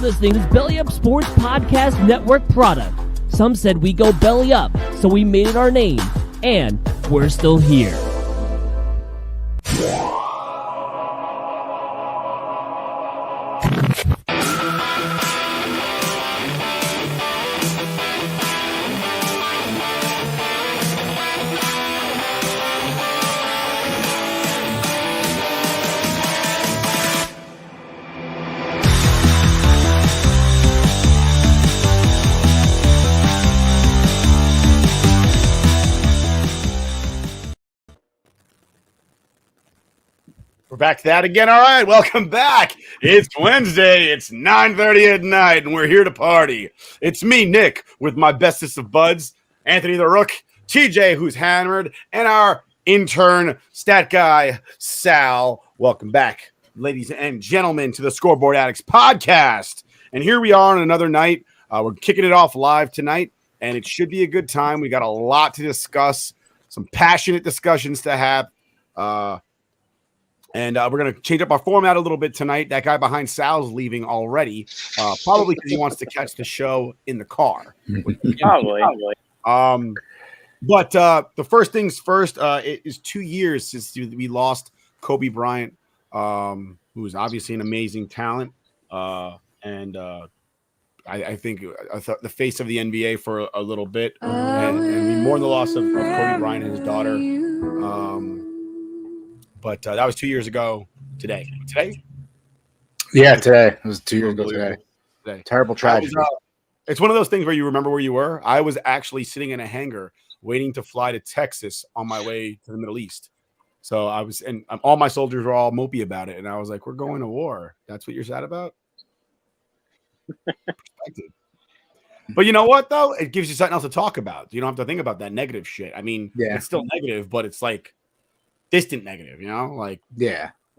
listening to Belly Up Sports Podcast Network product. Some said we go belly up, so we made it our name, and we're still here. We're back to that again. All right, welcome back. It's Wednesday. It's 9:30 at night, and we're here to party. It's me, Nick, with my bestest of buds, Anthony the Rook, TJ, who's hammered, and our intern stat guy, Sal. Welcome back, ladies and gentlemen, to the Scoreboard Addicts podcast. And here we are on another night. We're kicking it off live tonight, and it should be a good time. We got a lot to discuss, some passionate discussions to have. And we're going to change up our format a little bit tonight. That guy behind Sal's leaving already, probably because he wants to catch the show in the car. Probably. But the first things first, it is 2 years since we lost Kobe Bryant, who is obviously an amazing talent. I think the face of the NBA for a little bit. And we mourn the loss of Kobe Bryant and his daughter. But that was 2 years ago today. Today? Yeah, today. It was 2 years ago today. Terrible tragedy. It's one of those things where you remember where you were. I was actually sitting in a hangar waiting to fly to Texas on my way to the Middle East. So I was, and all my soldiers were all mopey about it. And I was like, we're going to war. That's what you're sad about? But you know what, though? It gives you something else to talk about. You don't have to think about that negative shit. I mean, It's still negative, but it's like distant negative, you know? Like,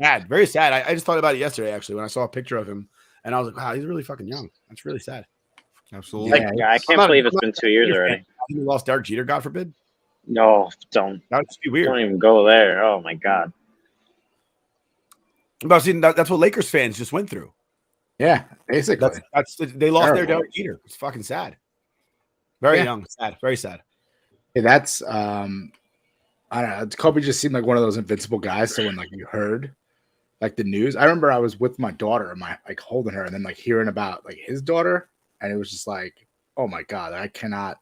sad, very sad. I just thought about it yesterday, actually, when I saw a picture of him, and I was like, wow, he's really fucking young. That's really sad. Absolutely. I can't believe it's been 2 years already. You lost Derek Jeter, God forbid? No, don't. That would be weird. Don't even go there. Oh, my God. But see, that's what Lakers fans just went through. Yeah, basically. They lost their Derek Jeter. It's fucking sad. Very young, sad, very sad. Yeah, that's I don't know. Kobe just seemed like one of those invincible guys. So when like you heard like the news, I remember I was with my daughter and holding her, and then like hearing about like his daughter, and it was just like, oh my God, I cannot.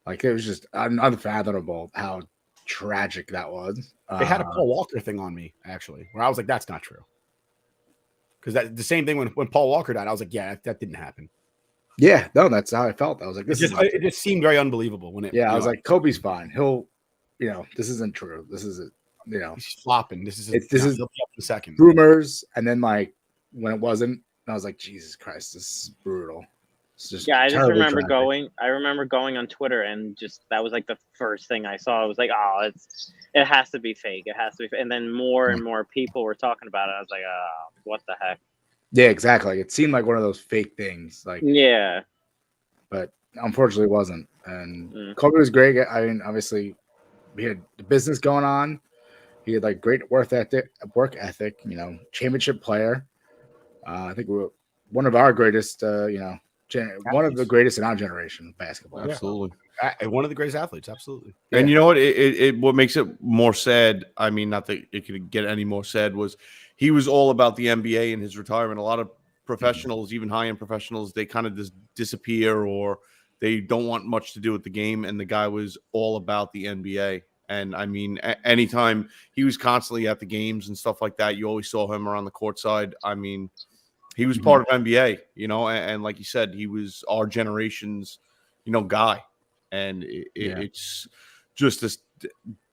Like it was just unfathomable how tragic that was. They had a Paul Walker thing on me actually, where I was like, that's not true. Because that the same thing when Paul Walker died, I was like, yeah, that didn't happen. Yeah, no, that's how I felt. I was like, it just seemed very unbelievable when it. Yeah, I was like, Kobe's fine. He'll, this isn't true. This isn't, he's flopping. This is he'll be up in a second. Rumors, and then like when it wasn't, I was like, Jesus Christ, this is brutal. I just remember going. I remember going on Twitter, and just that was like the first thing I saw. I was like, oh, it has to be fake. It has to be fake. And then more and more people were talking about it. I was like, oh, what the heck? Yeah, exactly. It seemed like one of those fake things. Like, yeah, but unfortunately, it wasn't. And Kobe was great. I mean, obviously, we had the business going on. He had like great work ethic. Championship player. I think we were one of our greatest. One of the greatest in our generation of basketball. Absolutely. One of the greatest athletes. Absolutely. And you know what? What makes it more sad, I mean, not that it could get any more sad, was he was all about the NBA in his retirement. A lot of professionals, even high-end professionals, they kind of just disappear or they don't want much to do with the game. And the guy was all about the NBA. And I mean, anytime he was constantly at the games and stuff like that, you always saw him around the court side. I mean, he was part of NBA, and like you said, he was our generation's, guy. And it's just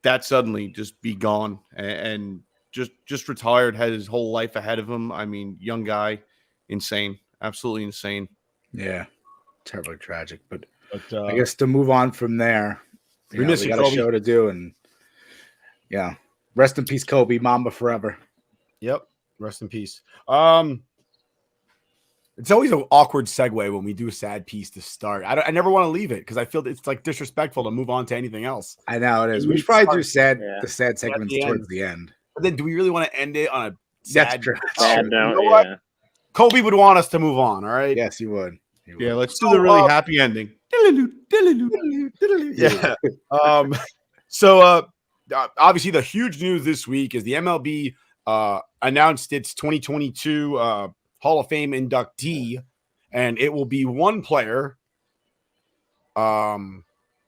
that suddenly just be gone and just retired, had his whole life ahead of him. I mean, young guy, insane, absolutely insane. Yeah, terribly tragic. But I guess to move on from there, we got a show to do, and rest in peace, Kobe, Mamba forever. Yep, rest in peace. It's always an awkward segue when we do a sad piece to start. I never want to leave it because I feel it's like disrespectful to move on to anything else. I know it is. We should probably do the sad segments towards the end. But then do we really want to end it on a sad? That's true. Sad note, Kobe would want us to move on. All right. Yes, you would. Yeah, let's do the really happy ending. Yeah. So obviously the huge news this week is the MLB announced its 2022 Hall of Fame inductee, and it will be one player. And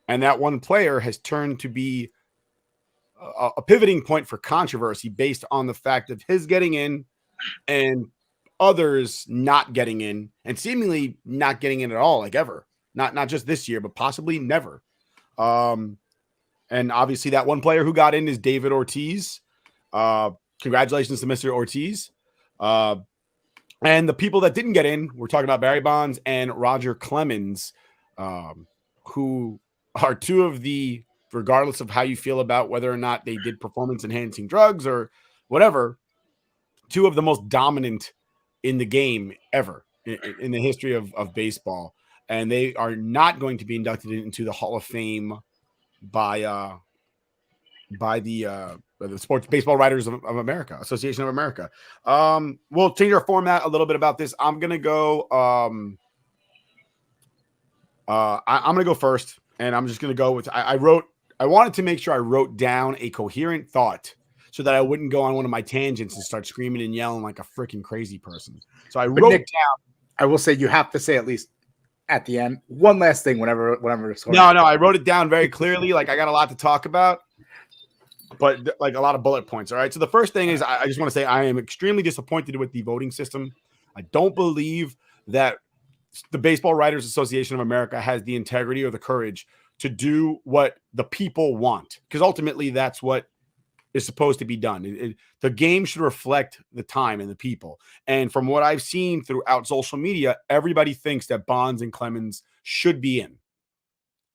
that one player has turned to be a pivoting point for controversy based on the fact of his getting in and others not getting in, and seemingly not getting in at all, like ever. Not just this year, but possibly never. And obviously that one player who got in is David Ortiz. Congratulations to Mr. Ortiz. And the people that didn't get in, we're talking about Barry Bonds and Roger Clemens, who are two of the, regardless of how you feel about whether or not they did performance-enhancing drugs or whatever, two of the most dominant in the game ever in the history of baseball. And they are not going to be inducted into the Hall of Fame by the Sports Baseball Writers of America, Association of America. We'll change our format a little bit about this. I'm gonna go. I'm gonna go first, and I'm just gonna go with. I wanted to make sure I wrote down a coherent thought so that I wouldn't go on one of my tangents and start screaming and yelling like a freaking crazy person. So I wrote down. I will say you have to say at least at the end one last thing whenever. No, I wrote it down very clearly. Like I got a lot to talk about, but like a lot of bullet points. All right. So the first thing is I just want to say I am extremely disappointed with the voting system. I don't believe that the Baseball Writers Association of America has the integrity or the courage to do what the people want, because ultimately that's what is supposed to be done. The game should reflect the time and the people. And from what I've seen throughout social media, everybody thinks that Bonds and Clemens should be in.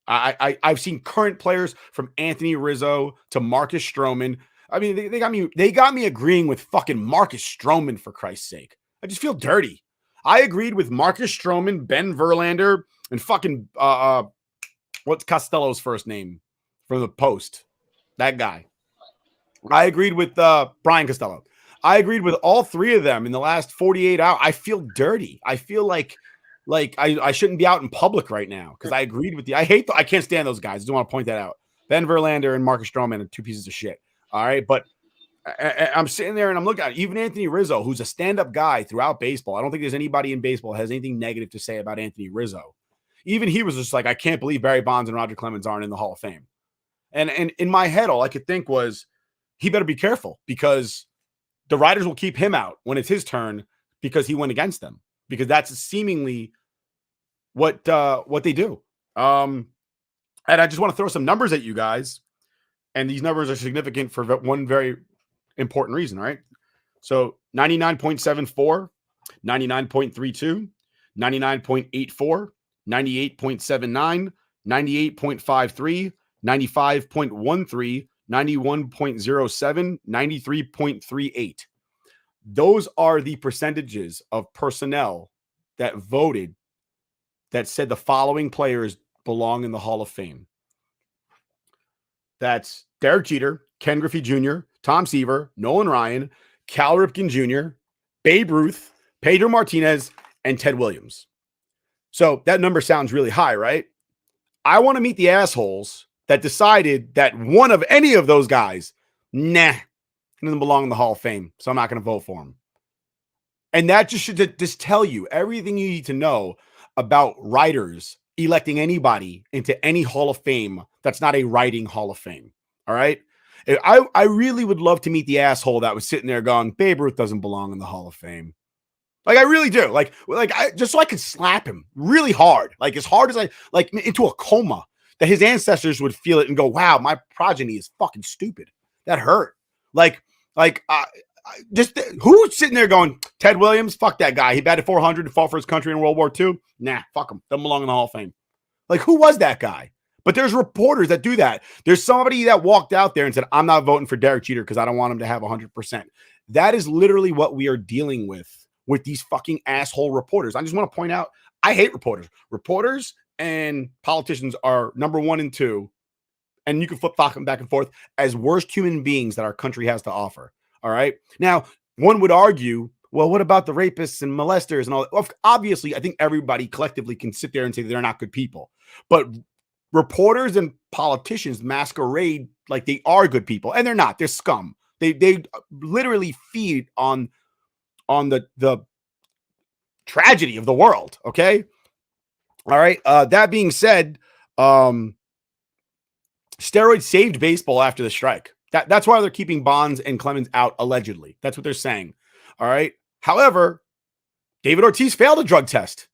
I've seen current players from Anthony Rizzo to Marcus Stroman. I mean, they got me agreeing with fucking Marcus Stroman, for Christ's sake. I just feel dirty. I agreed with Marcus Stroman, Ben Verlander, and fucking what's Costello's first name from the Post? That guy. I agreed with Brian Costello. I agreed with all three of them in the last 48 hours. I feel dirty. I feel like I shouldn't be out in public right now because I agreed with I can't stand those guys. I just want to point that out. Ben Verlander and Marcus Stroman are two pieces of shit. All right. But I'm sitting there and I'm looking at even Anthony Rizzo, who's a stand-up guy throughout baseball. I don't think there's anybody in baseball that has anything negative to say about Anthony Rizzo. Even he was just like, I can't believe Barry Bonds and Roger Clemens aren't in the Hall of Fame. And in my head, all I could think was, he better be careful because the writers will keep him out when it's his turn because he went against them, because that's seemingly what they do. And I just want to throw some numbers at you guys, and these numbers are significant for one very important reason. All right. So 99.74, 99.32, 99.84, 98.79, 98.53, 95.13, 91.07, 93.38. Those are the percentages of personnel that voted that said the following players belong in the Hall of Fame. That's Derek Jeter, Ken Griffey Jr., Tom Seaver, Nolan Ryan, Cal Ripken Jr., Babe Ruth, Pedro Martinez, and Ted Williams. So that number sounds really high, right? I want to meet the assholes that decided that one of any of those guys, he doesn't belong in the Hall of Fame, so I'm not going to vote for him. And that just should just tell you everything you need to know about writers electing anybody into any Hall of Fame that's not a writing Hall of Fame. All right? I really would love to meet the asshole that was sitting there going, Babe Ruth doesn't belong in the Hall of Fame. Like, I really do. Like I just so I could slap him really hard, like as hard as I, like into a coma, that his ancestors would feel it and go, wow, my progeny is fucking stupid. That hurt. Just who's sitting there going, Ted Williams, fuck that guy. He batted 400 and fought for his country in World War II. Nah, fuck him. Doesn't belong in the Hall of Fame. Like, who was that guy? But there's reporters that do that. There's somebody that walked out there and said, I'm not voting for Derek Jeter because I don't want him to have 100%. That is literally what we are dealing with these fucking asshole reporters. I just want to point out, I hate reporters. Reporters and politicians are number 1 and 2, and you can flip them back and forth as worst human beings that our country has to offer. All right. Now, one would argue, well, what about the rapists and molesters and all that? Well, obviously, I think everybody collectively can sit there and say they're not good people. But reporters and politicians masquerade like they are good people, and they're not. They're scum. They literally feed on the tragedy of the world. Okay. All right. That being said, steroids saved baseball after the strike. That's why they're keeping Bonds and Clemens out, allegedly. That's what they're saying. All right. However, David Ortiz failed a drug test.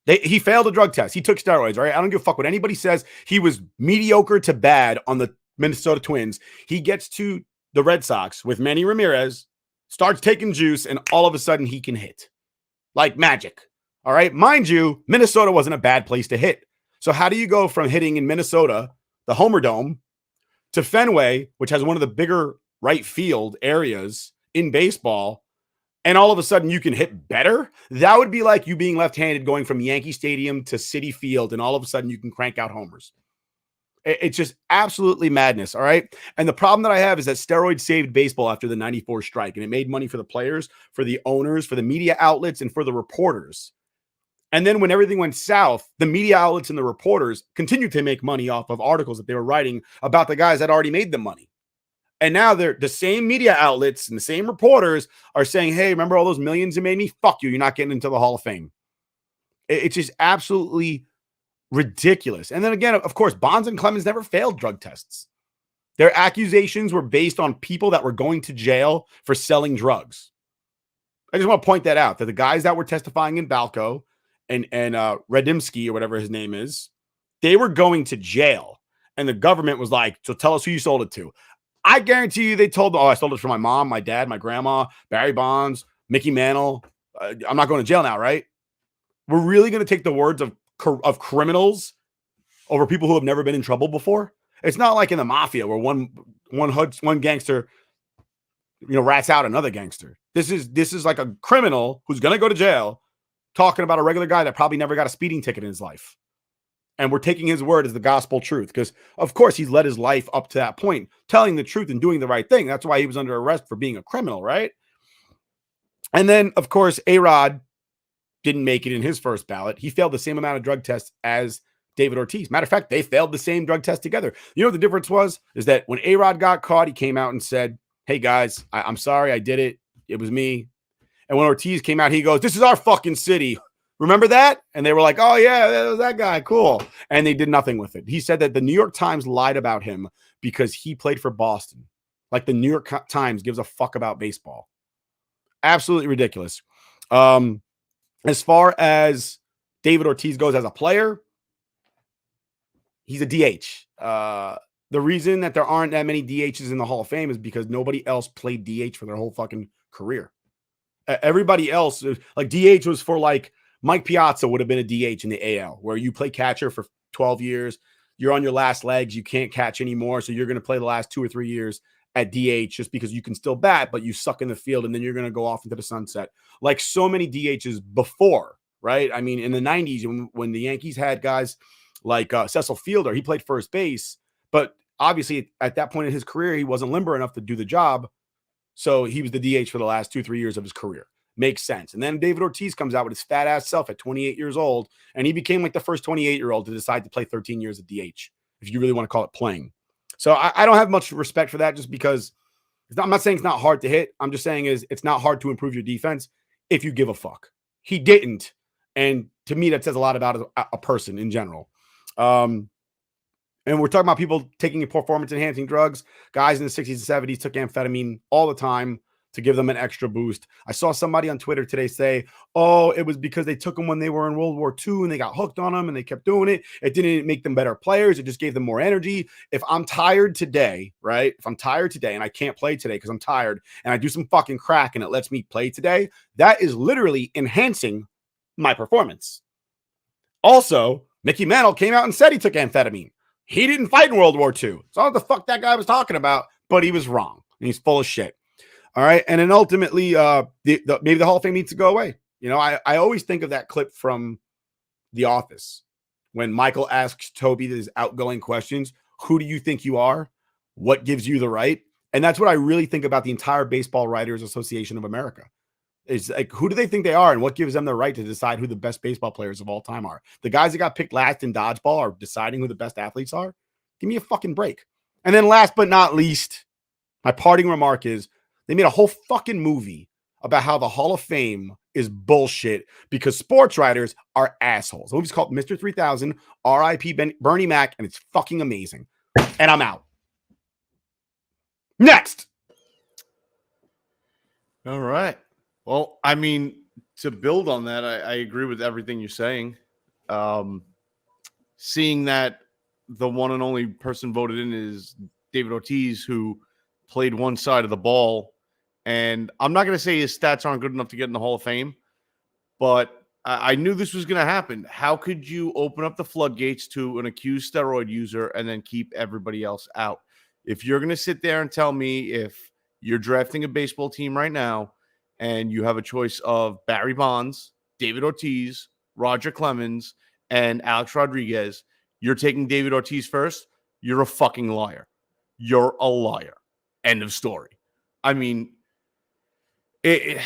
He failed a drug test. He took steroids. All right. I don't give a fuck what anybody says. He was mediocre to bad on the Minnesota Twins. He gets to the Red Sox with Manny Ramirez, starts taking juice, and all of a sudden he can hit like magic. All right. Mind you, Minnesota wasn't a bad place to hit. So how do you go from hitting in Minnesota, the Homer Dome, to Fenway, which has one of the bigger right field areas in baseball, and all of a sudden you can hit better? That would be like you being left-handed going from Yankee Stadium to Citi Field, and all of a sudden you can crank out homers. It's just absolutely madness, all right? And the problem that I have is that steroids saved baseball after the 94 strike, and it made money for the players, for the owners, for the media outlets, and for the reporters. And then when everything went south, the media outlets and the reporters continued to make money off of articles that they were writing about the guys that already made them money. And now they're the same media outlets and the same reporters are saying, hey, remember all those millions you made me? Fuck you. You're not getting into the Hall of Fame. It's just absolutely ridiculous. And then again, of course, Bonds and Clemens never failed drug tests. Their accusations were based on people that were going to jail for selling drugs. I just want to point that out, that the guys that were testifying in Balco and Radimski or whatever his name is, they were going to jail. And the government was like, so tell us who you sold it to. I guarantee you they told them, oh, I sold it for my mom, my dad, my grandma, Barry Bonds, Mickey Mantle. I'm not going to jail now, right? We're really going to take the words of criminals over people who have never been in trouble before? It's not like in the mafia where one gangster, rats out another gangster. This is like a criminal who's going to go to jail talking about a regular guy that probably never got a speeding ticket in his life. And we're taking his word as the gospel truth because, of course, he's led his life up to that point, telling the truth and doing the right thing. That's why he was under arrest for being a criminal, right? And then, of course, A-Rod didn't make it in his first ballot. He failed the same amount of drug tests as David Ortiz. Matter of fact, they failed the same drug test together. You know what the difference was? Is that when A-Rod got caught, he came out and said, hey, guys, I'm sorry, I did it. It was me. And when Ortiz came out, he goes, this is our fucking city. Remember that? And they were like, oh, yeah, that was that guy. Cool. And they did nothing with it. He said that the New York Times lied about him because he played for Boston. Like the New York Times gives a fuck about baseball. Absolutely ridiculous. As far as David Ortiz goes as a player, he's a DH. The reason that there aren't that many DHs in the Hall of Fame is because nobody else played DH for their whole fucking career. Everybody else, like DH was for like Mike Piazza would have been a DH in the AL, where you play catcher for 12 years. You're on your last legs. You can't catch anymore. So you're going to play the last 2 or 3 years at DH just because you can still bat, but you suck in the field and then you're going to go off into the sunset. Like so many DHs before, right? I mean, in the 90s, when the Yankees had guys like Cecil Fielder, he played first base, but obviously at that point in his career, he wasn't limber enough to do the job. So he was the DH for the last 2-3 years of his career. Makes sense. And then David Ortiz comes out with his fat ass self at 28 years old, and he became like the first 28-year-old to decide to play 13 years at DH, if you really want to call it playing. So I don't have much respect for that just because I'm not saying it's not hard to hit. I'm just saying it's not hard to improve your defense if you give a fuck. He didn't. And to me, that says a lot about a person in general. And we're talking about people taking performance-enhancing drugs. Guys in the 60s and 70s took amphetamine all the time to give them an extra boost. I saw somebody on Twitter today say, oh, it was because they took them when they were in World War II and they got hooked on them and they kept doing it. It didn't make them better players. It just gave them more energy. If I'm tired today, right? If I'm tired today and I can't play today because I'm tired and I do some fucking crack and it lets me play today, that is literally enhancing my performance. Also, Mickey Mantle came out and said he took amphetamine. He didn't fight in World War II. So I don't know what the fuck that guy was talking about, but he was wrong. And he's full of shit. All right. And then ultimately, maybe the Hall of Fame needs to go away. You know, I always think of that clip from The Office when Michael asks Toby these outgoing questions. Who do you think you are? What gives you the right? And that's what I really think about the entire Baseball Writers Association of America. It's like, who do they think they are, and what gives them the right to decide who the best baseball players of all time are? The guys that got picked last in dodgeball are deciding who the best athletes are? Give me a fucking break. And then last but not least, my parting remark is they made a whole fucking movie about how the Hall of Fame is bullshit because sports writers are assholes. The movie's called Mr. 3000, R.I.P. Bernie Mac, and it's fucking amazing. And I'm out. Next. All right. Well, I mean, to build on that, I agree with everything you're saying. Seeing that the one and only person voted in is David Ortiz, who played one side of the ball. And I'm not going to say his stats aren't good enough to get in the Hall of Fame, but I knew this was going to happen. How could you open up the floodgates to an accused steroid user and then keep everybody else out? If you're going to sit there and tell me if you're drafting a baseball team right now and you have a choice of Barry Bonds, David Ortiz, Roger Clemens, and Alex Rodriguez, you're taking David Ortiz first, you're a fucking liar. You're a liar. End of story. I mean, the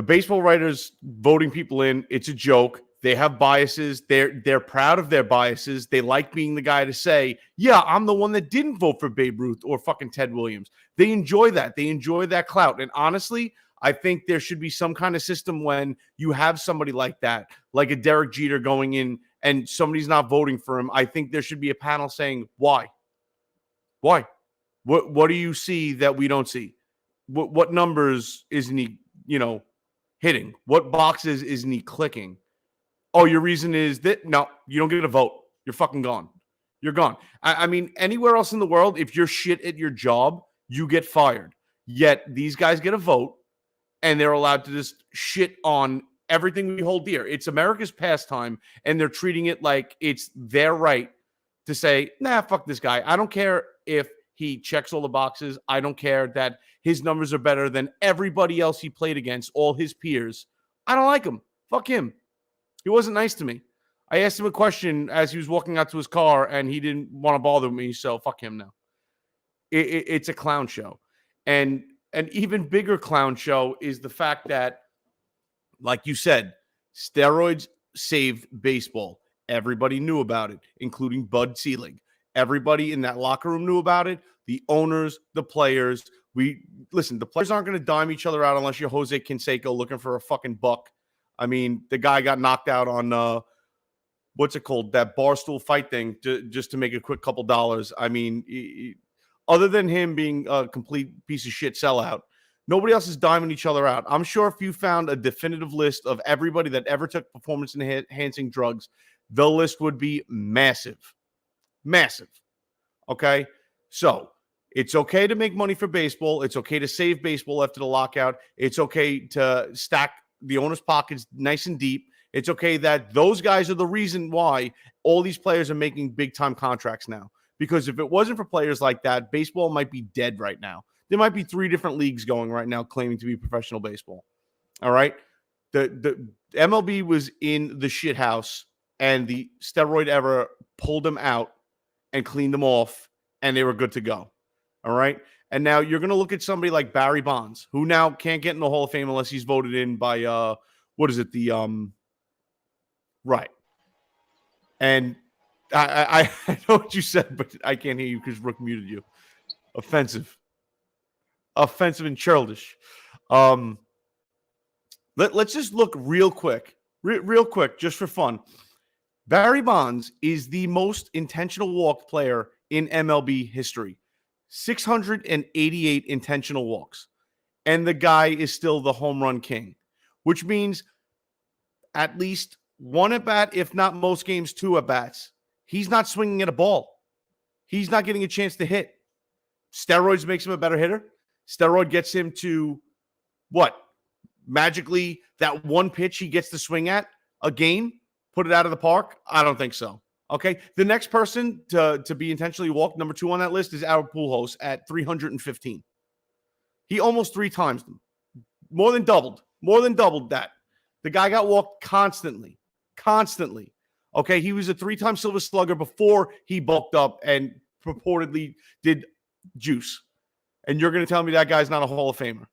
baseball writers voting people in, it's a joke. They have biases. They're proud of their biases. They like being the guy to say, yeah, I'm the one that didn't vote for Babe Ruth or fucking Ted Williams. They enjoy that. They enjoy that clout. And honestly, I think there should be some kind of system when you have somebody like that, like a Derek Jeter going in and somebody's not voting for him. I think there should be a panel saying, why? Why? What do you see that we don't see? What numbers isn't he, hitting? What boxes isn't he clicking? Oh, your reason is that no, you don't get a vote. You're fucking gone. You're gone. I mean, anywhere else in the world, if you're shit at your job, you get fired. Yet these guys get a vote and they're allowed to just shit on everything we hold dear. It's America's pastime, and they're treating it like it's their right to say, nah, fuck this guy. I don't care if he checks all the boxes. I don't care that his numbers are better than everybody else he played against, all his peers. I don't like him. Fuck him. He wasn't nice to me. I asked him a question as he was walking out to his car, and he didn't want to bother me, so fuck him now. It's a clown show. And an even bigger clown show is the fact that, like you said, steroids saved baseball. Everybody knew about it, including Bud Selig. Everybody in that locker room knew about it. The owners, the players. The players aren't going to dime each other out unless you're Jose Canseco looking for a fucking buck. I mean, the guy got knocked out on, what's it called? That Barstool fight thing just to make a quick couple dollars. I mean, other than him being a complete piece of shit sellout, nobody else is diming each other out. I'm sure if you found a definitive list of everybody that ever took performance-enhancing drugs, the list would be massive. Massive. Okay? So, it's okay to make money for baseball. It's okay to save baseball after the lockout. It's okay to stack the owner's pockets nice and deep. It's okay that those guys are the reason why all these players are making big-time contracts now. Because if it wasn't for players like that, baseball might be dead right now. There might be 3 different leagues going right now claiming to be professional baseball. All right? The MLB was in the shit house, and the steroid era pulled them out and cleaned them off, and they were good to go. All right? And now you're going to look at somebody like Barry Bonds, who now can't get in the Hall of Fame unless he's voted in by, right. And I know what you said, but I can't hear you because Rook muted you. Offensive and childish. Let's just look real quick, just for fun. Barry Bonds is the most intentional walk player in MLB history. 688 intentional walks. And the guy is still the home run king, which means at least one at bat, if not most games, 2 at bats. He's not swinging at a ball. He's not getting a chance to hit. Steroids makes him a better hitter. Steroid gets him to what? Magically, that one pitch he gets to swing at a game, put it out of the park? I don't think so. Okay. The next person to be intentionally walked, number 2 on that list, is Albert Pujols at 315. He almost 3 times them. More than doubled that. The guy got walked constantly. Okay. He was a 3-time Silver Slugger before he bulked up and purportedly did juice. And you're going to tell me that guy's not a Hall of Famer?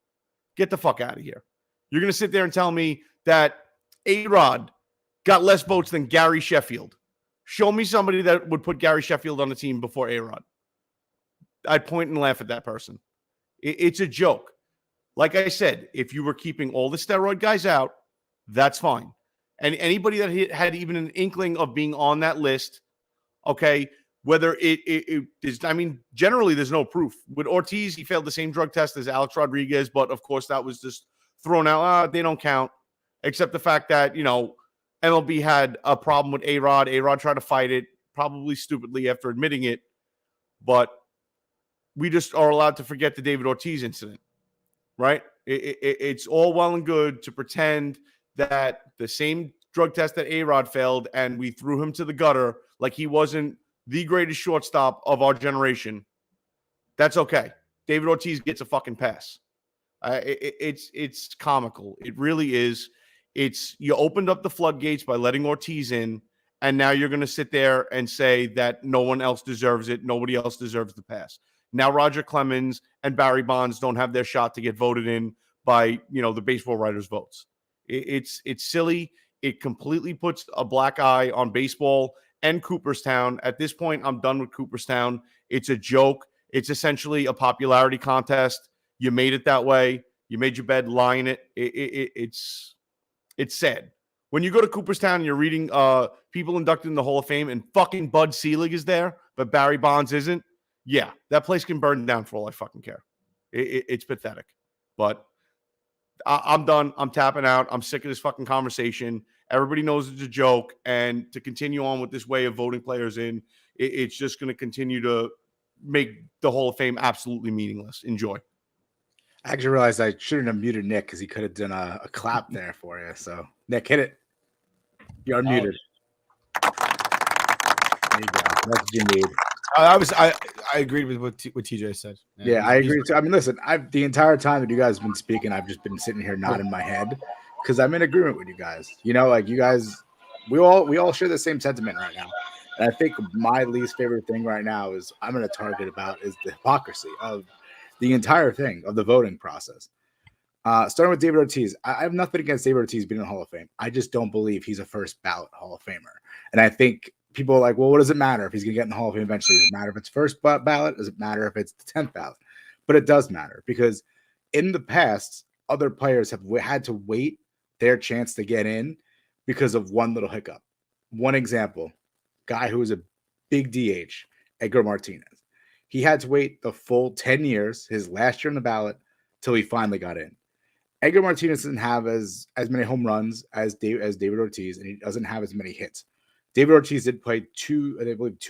Get the fuck out of here. You're going to sit there and tell me that A-Rod got less votes than Gary Sheffield. Show me somebody that would put Gary Sheffield on the team before A-Rod. I'd point and laugh at that person. It's a joke. Like I said, if you were keeping all the steroid guys out, that's fine. And anybody that had even an inkling of being on that list, okay, whether it is, I mean, generally there's no proof. With Ortiz, he failed the same drug test as Alex Rodriguez, but of course that was just thrown out. They don't count, except the fact that, you know, MLB had a problem with A-Rod. A-Rod tried to fight it, probably stupidly after admitting it, but we just are allowed to forget the David Ortiz incident, right? It's all well and good to pretend that the same drug test that A-Rod failed and we threw him to the gutter like he wasn't the greatest shortstop of our generation. That's okay. David Ortiz gets a fucking pass. It's comical. It really is. You opened up the floodgates by letting Ortiz in, and now you're going to sit there and say that no one else deserves it. Nobody else deserves the pass. Now Roger Clemens and Barry Bonds don't have their shot to get voted in by, you know, the baseball writers' votes. It's silly. It completely puts a black eye on baseball and Cooperstown. At this point, I'm done with Cooperstown. It's a joke. It's essentially a popularity contest. You made it that way. You made your bed, lie in it. It's sad. When you go to Cooperstown and you're reading people inducted in the Hall of Fame and fucking Bud Selig is there, but Barry Bonds isn't, yeah, that place can burn down for all I fucking care. It's pathetic. But I'm done. I'm tapping out. I'm sick of this fucking conversation. Everybody knows it's a joke. And to continue on with this way of voting players in, it's just going to continue to make the Hall of Fame absolutely meaningless. Enjoy. I actually realized I shouldn't have muted Nick because he could have done a clap there for you. So, Nick, hit it. You're unmuted. There you go. That's what you need. I agreed with what TJ said. Yeah, I agree too. I mean, listen, the entire time that you guys have been speaking, I've just been sitting here nodding my head because I'm in agreement with you guys. You know, like you guys, we all share the same sentiment right now. And I think my least favorite thing right now is I'm going to target about is the hypocrisy of the entire thing of the voting process. Starting with David Ortiz, I have nothing against David Ortiz being in the Hall of Fame. I just don't believe he's a first ballot Hall of Famer. And I think people are like, well, what does it matter if he's going to get in the Hall of Fame eventually? Does it matter if it's first ballot? Does it matter if it's the 10th ballot? But it does matter because in the past, other players have had to wait their chance to get in because of one little hiccup. One example, guy who was a big DH, Edgar Martinez. He had to wait the full 10 years, his last year on the ballot, till he finally got in. Edgar Martinez doesn't have as many home runs as David Ortiz, and he doesn't have as many hits. David Ortiz did play 2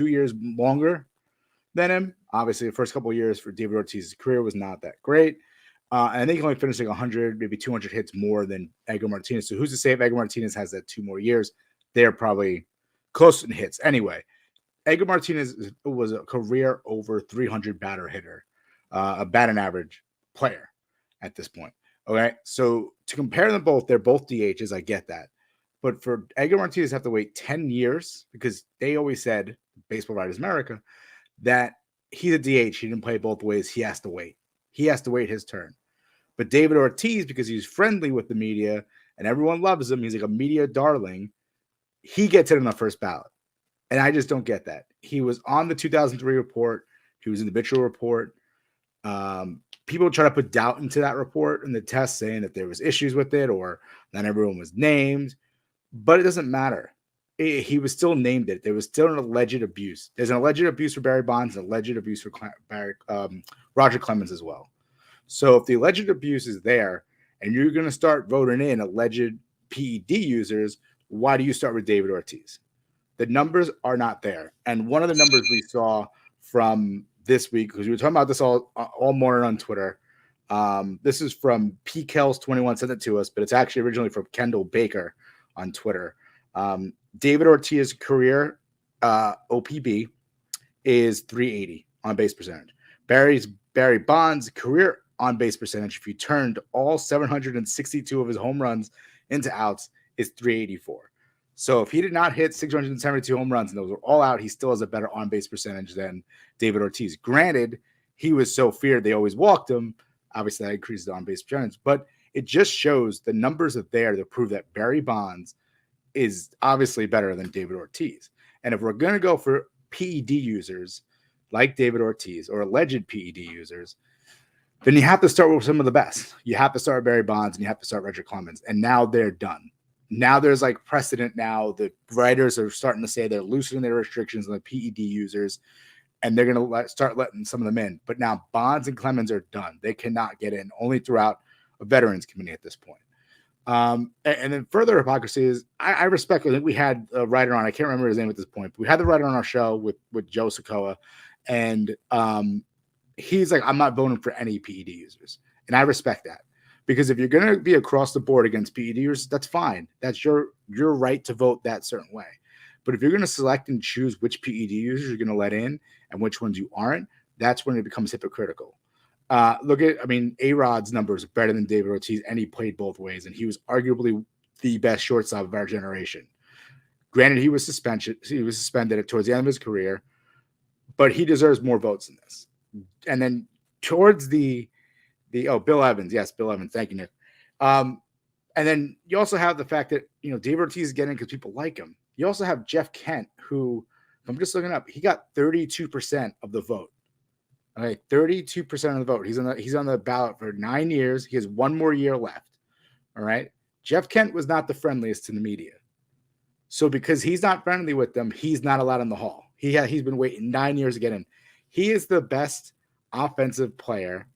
years longer than him. Obviously, the first couple of years for David Ortiz's career was not that great. And I think he only finished like 100, maybe 200 hits more than Edgar Martinez. So who's to say if Edgar Martinez has that 2 more years? They're probably close in hits. Anyway, Edgar Martinez was a career over 300 batter hitter, a batting average player at this point. Okay, so to compare them both, they're both DHs. I get that. But for Edgar Martinez to have to wait 10 years, because they always said, Baseball Writers America, that he's a DH. He didn't play both ways. He has to wait. He has to wait his turn. But David Ortiz, because he's friendly with the media and everyone loves him, he's like a media darling, he gets it in the first ballot. And I just don't get that. He was on the 2003 report. He was in the Mitchell report. People try to put doubt into that report and the test saying that there was issues with it or not everyone was named. But it doesn't matter. He was still named it. There was still an alleged abuse. There's an alleged abuse for Barry Bonds, an alleged abuse for Roger Clemens as well. So if the alleged abuse is there and you're going to start voting in alleged PED users, why do you start with David Ortiz? The numbers are not there. And one of the numbers we saw from this week, because we were talking about this all morning on Twitter. This is from PKels21 sent it to us, but it's actually originally from Kendall Baker on Twitter. David Ortiz's career OPB is 380 on base percentage. Barry Bonds' career on base percentage, if you turned all 762 of his home runs into outs, is 384. So if he did not hit 672 home runs and those were all out, he still has a better on base percentage than David Ortiz. Granted, he was so feared they always walked him. Obviously, that increases the on-base percentage, but it just shows the numbers are there to prove that Barry Bonds is obviously better than David Ortiz. And if we're going to go for PED users like David Ortiz or alleged PED users, then you have to start with some of the best. You have to start with Barry Bonds and you have to start Roger Clemens. And now they're done. Now there's like precedent now. The writers are starting to say they're loosening their restrictions on the PED users, and they're going to start letting some of them in. But now Bonds and Clemens are done. They cannot get in, only throughout a veterans committee at this point. And then further hypocrisy is I respect, I think we had a writer on, I can't remember his name at this point, but we had the writer on our show with Joe Sokoa, and he's like, I'm not voting for any PED users. And I respect that. Because if you're going to be across the board against PED users, that's fine. That's your right to vote that certain way. But if you're going to select and choose which PED users you're going to let in and which ones you aren't, that's when it becomes hypocritical. A-Rod's numbers are better than David Ortiz, and he played both ways, and he was arguably the best shortstop of our generation. Granted, he was suspended towards the end of his career, but he deserves more votes than this. And then towards Bill Evans. Yes, Bill Evans. Thank you, Nick. And then you also have the fact that, David Ortiz is getting because people like him. You also have Jeff Kent, who, if I'm just looking up, he got 32% of the vote. All right, 32% of the vote. He's on the ballot for 9 years. He has one more year left. All right. Jeff Kent was not the friendliest to the media. So because he's not friendly with them, he's not allowed in the hall. He's been waiting 9 years to get in. He is the best offensive player.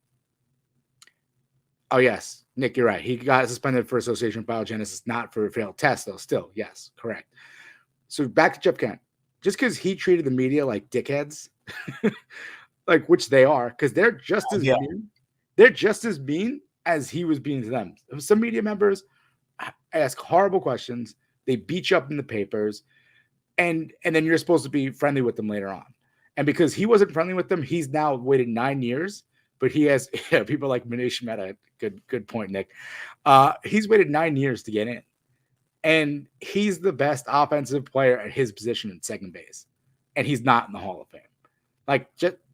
Oh, yes. Nick, you're right. He got suspended for association with biogenesis, not for a failed test, though. Still, yes, correct. So back to Jeff Kent. Just because he treated the media like dickheads, like which they are, because they're just as mean. They're just as mean as he was being to them. Some media members ask horrible questions. They beat you up in the papers, and then you're supposed to be friendly with them later on. And because he wasn't friendly with them, he's now waited 9 years. But he has people like Manish Mehta. Good point, Nick. He's waited 9 years to get in, and he's the best offensive player at his position in second base, and he's not in the Hall of Fame. Like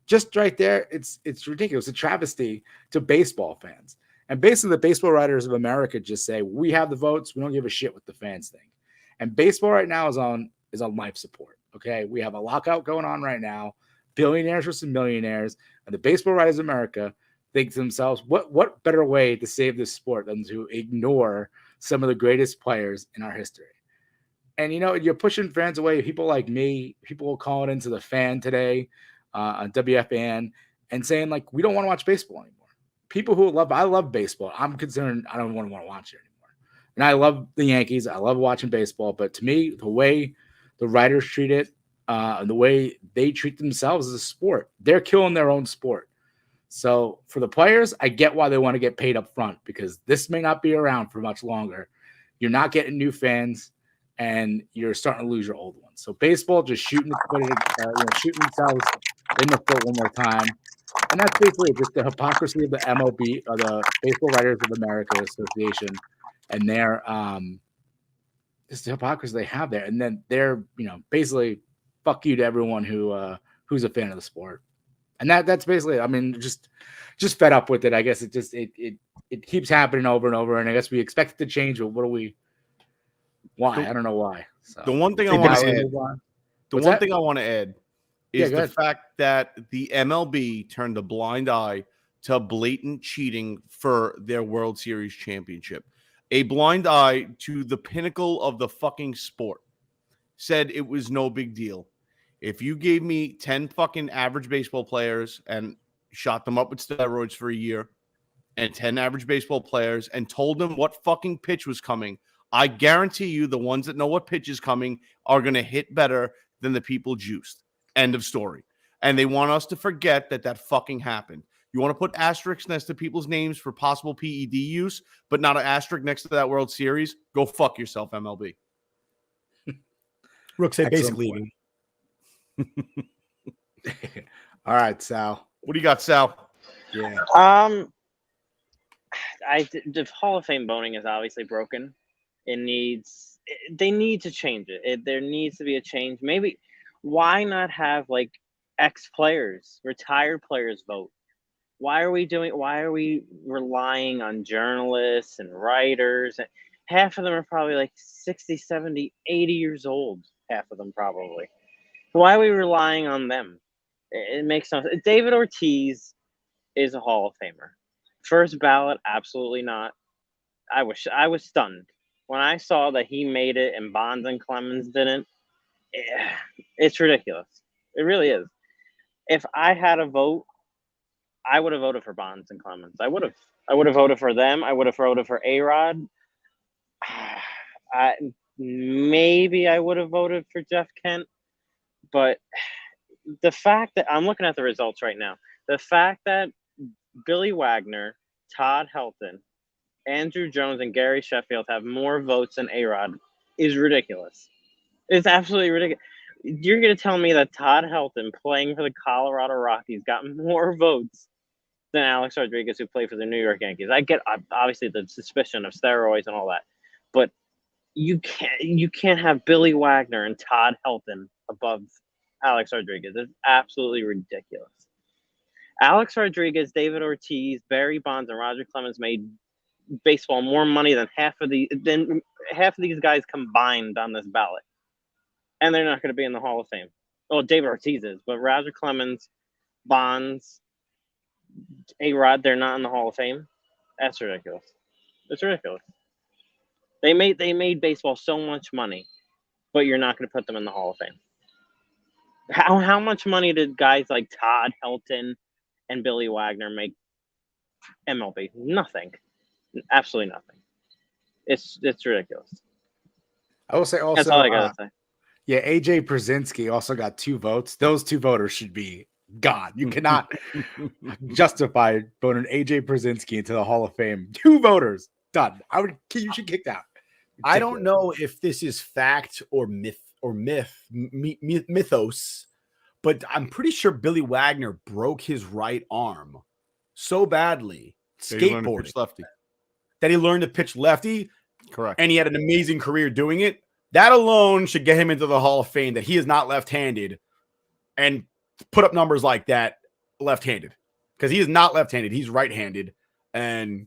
just right there, it's ridiculous. It's a travesty to baseball fans. And basically, the Baseball Writers of America just say we have the votes. We don't give a shit what the fans think. And baseball right now is on life support. Okay, we have a lockout going on right now. Billionaires versus millionaires, and the Baseball Writers of America think to themselves, what better way to save this sport than to ignore some of the greatest players in our history? And, you're pushing fans away. People like me, people will call it into the fan today on WFAN and saying, like, we don't want to watch baseball anymore. People who I love baseball. I'm concerned I don't want to watch it anymore. And I love the Yankees. I love watching baseball. But to me, the way the writers treat it, the way they treat themselves as a sport, they're killing their own sport. So for the players, I get why they want to get paid up front, because this may not be around for much longer. You're not getting new fans, and you're starting to lose your old ones. So baseball just shooting themselves in the foot one more time. And that's basically just the hypocrisy of the MLB, or the Baseball Writers of America Association, and their just the hypocrisy they have there. And then they're, basically fuck you to everyone who's a fan of the sport. And that's basically, just fed up with it. I guess it keeps happening over and over. And I guess we expect it to change, but why? I don't know why. So, the one thing I want to add is the fact that the MLB turned a blind eye to blatant cheating for their World Series championship. A blind eye to the pinnacle of the fucking sport. Said it was no big deal. If you gave me 10 fucking average baseball players and shot them up with steroids for a year, and 10 average baseball players and told them what fucking pitch was coming, I guarantee you the ones that know what pitch is coming are going to hit better than the people juiced. End of story. And they want us to forget that fucking happened. You want to put asterisks next to people's names for possible PED use, but not an asterisk next to that World Series? Go fuck yourself, MLB. Rook said basically. All right, Sal. What do you got, Sal? Yeah. The Hall of Fame voting is obviously broken. They need to change it. There needs to be a change. Maybe why not have like ex-players, retired players vote? Why are we relying on journalists and writers? Half of them are probably like 60, 70, 80 years old. Half of them probably. Why are we relying on them? It makes no sense. David Ortiz is a Hall of Famer. First ballot, absolutely not. I was stunned when I saw that he made it and Bonds and Clemens didn't. It's ridiculous. It really is. If I had a vote, I would have voted for Bonds and Clemens. I would have voted for them. I would have voted for A-Rod. Maybe I would have voted for Jeff Kent. But the fact that I'm looking at the results right now, the fact that Billy Wagner, Todd Helton, Andrew Jones, and Gary Sheffield have more votes than A-Rod is ridiculous. It's absolutely ridiculous. You're going to tell me that Todd Helton, playing for the Colorado Rockies, got more votes than Alex Rodriguez, who played for the New York Yankees. I get obviously the suspicion of steroids and all that, but you can't have Billy Wagner and Todd Helton above Alex Rodriguez. It's absolutely ridiculous. Alex Rodriguez, David Ortiz, Barry Bonds, and Roger Clemens made baseball more money than half of these guys combined on this ballot, and they're not going to be in the Hall of Fame. Well, David Ortiz is, but Roger Clemens, Bonds, A-Rod, they're not in the Hall of Fame. That's ridiculous. It's ridiculous. They made baseball so much money, but you're not going to put them in the Hall of Fame. How much money did guys like Todd Helton and Billy Wagner make MLB? Nothing. Absolutely nothing. It's ridiculous. I will say also, that's all I gotta say. Yeah, AJ Przinsky also got 2 votes. Those 2 voters should be gone. You cannot justify voting AJ Przinsky into the Hall of Fame. 2 voters done. You should kick out. I don't know if this is fact or mythos, but I'm pretty sure Billy Wagner broke his right arm so badly skateboarding that he learned to pitch lefty. Correct. And he had an amazing career doing it. That alone should get him into the Hall of Fame, that he is not left-handed and put up numbers like that left-handed, because he is not left-handed. He's right-handed, and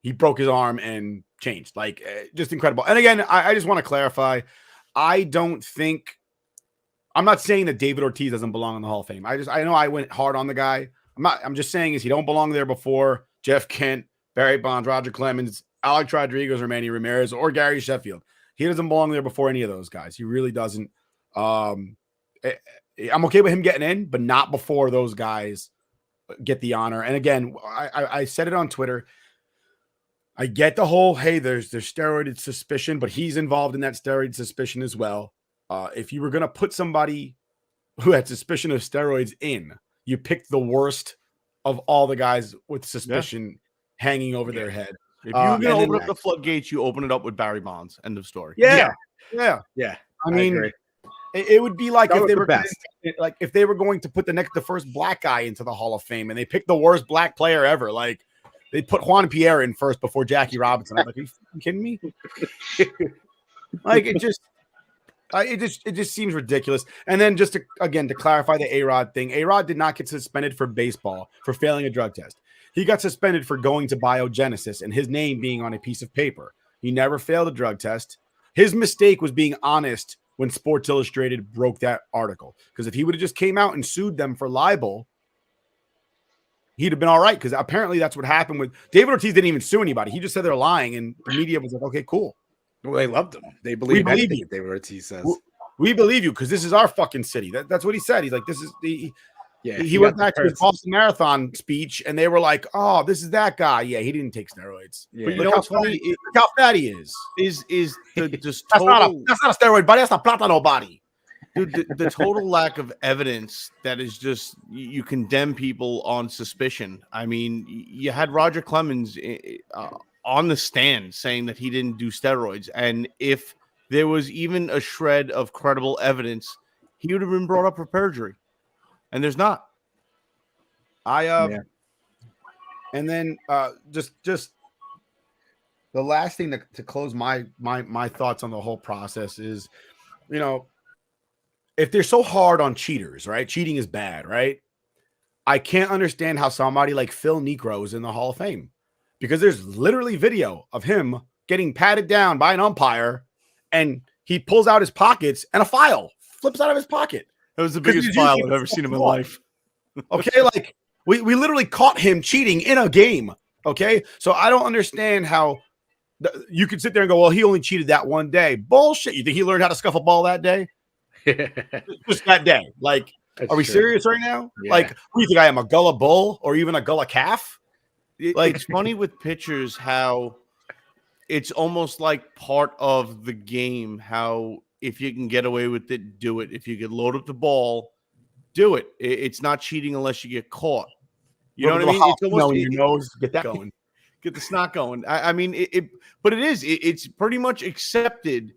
he broke his arm and changed. Like, just incredible. And again, I just want to clarify. I'm not saying that David Ortiz doesn't belong in the Hall of Fame. I know I went hard on the guy. I'm just saying he don't belong there before Jeff Kent, Barry Bonds, Roger Clemens, Alex Rodriguez, or Manny Ramirez, or Gary Sheffield. He doesn't belong there before any of those guys. He really doesn't. I'm okay with him getting in, but not before those guys get the honor. And again, I said it on Twitter. I get the whole, hey, there's steroid suspicion, but he's involved in that steroid suspicion as well. If you were going to put somebody who had suspicion of steroids in, you picked the worst of all the guys with suspicion hanging over their head. If you're going to open up the floodgates, you open it up with Barry Bonds. End of story. Yeah. I mean, it would be like if they were best. If they were going to put the first black guy into the Hall of Fame, and they picked the worst black player ever. Like, they put Juan Pierre in first before Jackie Robinson. I'm like, are you kidding me? Like, it just seems ridiculous. And then just to clarify the A-Rod thing, A-Rod did not get suspended for baseball for failing a drug test. He got suspended for going to Biogenesis and his name being on a piece of paper. He never failed a drug test. His mistake was being honest when Sports Illustrated broke that article. Because if he would have just came out and sued them for libel, he'd have been all right. Because apparently that's what happened with David Ortiz. Didn't even sue anybody. He just said they're lying, and the media was like, "Okay, cool." Well, they loved him. They believe anything you. David Ortiz says. We believe you because this is our fucking city. That's what he said. He's like, "This is the." Yeah, he went back to his Boston Marathon speech, and they were like, "Oh, this is that guy." Yeah, he didn't take steroids. Yeah. But you know what's funny? Look how fat he is. Is the just that's not a steroid body. That's a platano body. Dude, the total lack of evidence that is just you condemn people on suspicion. I mean, you had Roger Clemens on the stand saying that he didn't do steroids, and if there was even a shred of credible evidence, he would have been brought up for perjury. And there's not. And then just the last thing to close my thoughts on the whole process is, if they're so hard on cheaters, right? Cheating is bad, right? I can't understand how somebody like Phil Niekro is in the Hall of Fame, because there's literally video of him getting patted down by an umpire, and he pulls out his pockets and a file flips out of his pocket. That was the biggest file I've ever seen in my life. Okay, like we literally caught him cheating in a game. Okay, so I don't understand how you could sit there and go, well, he only cheated that one day. Bullshit. You think he learned how to scuff a ball that day? Just that day. Like, That's are we true. serious right now? Yeah. Like, who do you think I am, a gullah bull or even a gullah calf? It's funny with pitchers how it's almost like part of the game. How if you can get away with it, do it. If you can load up the ball, do it. It's not cheating unless you get caught. You know what I mean? It's almost in your nose. Get that going. Get the snot going. I mean, but it's pretty much accepted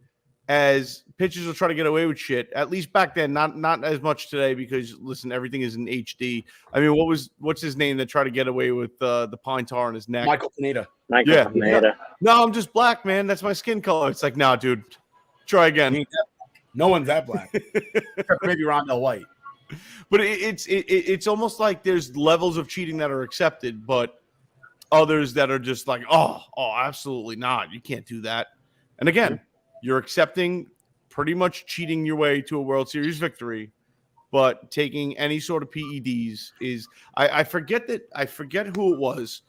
as pitchers will try to get away with shit. At least back then, not as much today, because listen, everything is in HD. I mean, what's his name that tried to get away with the pine tar on his neck? Michael Pineda. Pineda. No, I'm just black, man. That's my skin color. It's like, nah, dude, try again. No one's that black. Maybe Rondell White. But it's almost like there's levels of cheating that are accepted, but others that are just like, oh, absolutely not. You can't do that. And again, you're accepting pretty much cheating your way to a World Series victory, but taking any sort of PEDs is I forget who it was.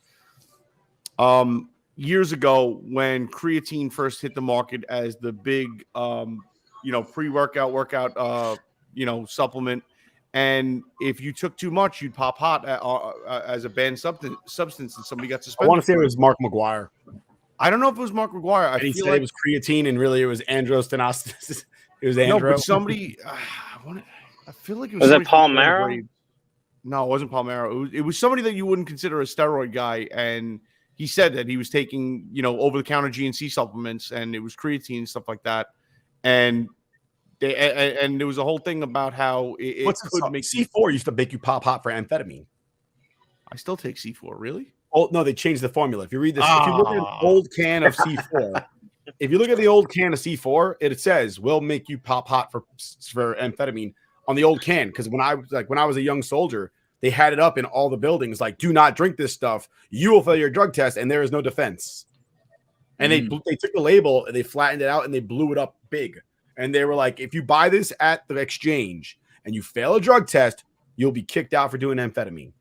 Years ago when creatine first hit the market as the big pre-workout workout supplement. And if you took too much, you'd pop hot as a banned substance, and somebody got suspended. I want to say it was Mark McGwire. I don't know if it was Mark McGwire. He said it was creatine, and really it was androstenedione. It was andro. No, but somebody. I feel like it was it Palmero? No, it wasn't Palmero. It was somebody that you wouldn't consider a steroid guy, and he said that he was taking over-the-counter GNC supplements, and it was creatine and stuff like that, and there was a whole thing about how it could make C4 used to make you pop hot for amphetamine. I still take C4, really? Oh no, they changed the formula. If you read this, if you look at an old can of C4, if you look at the old can of C4, it says will make you pop hot for amphetamine on the old can. Because when I was a young soldier, they had it up in all the buildings, like, do not drink this stuff. You will fail your drug test, and there is no defense. And they took the label and they flattened it out and they blew it up big. And they were like, if you buy this at the exchange and you fail a drug test, you'll be kicked out for doing amphetamine.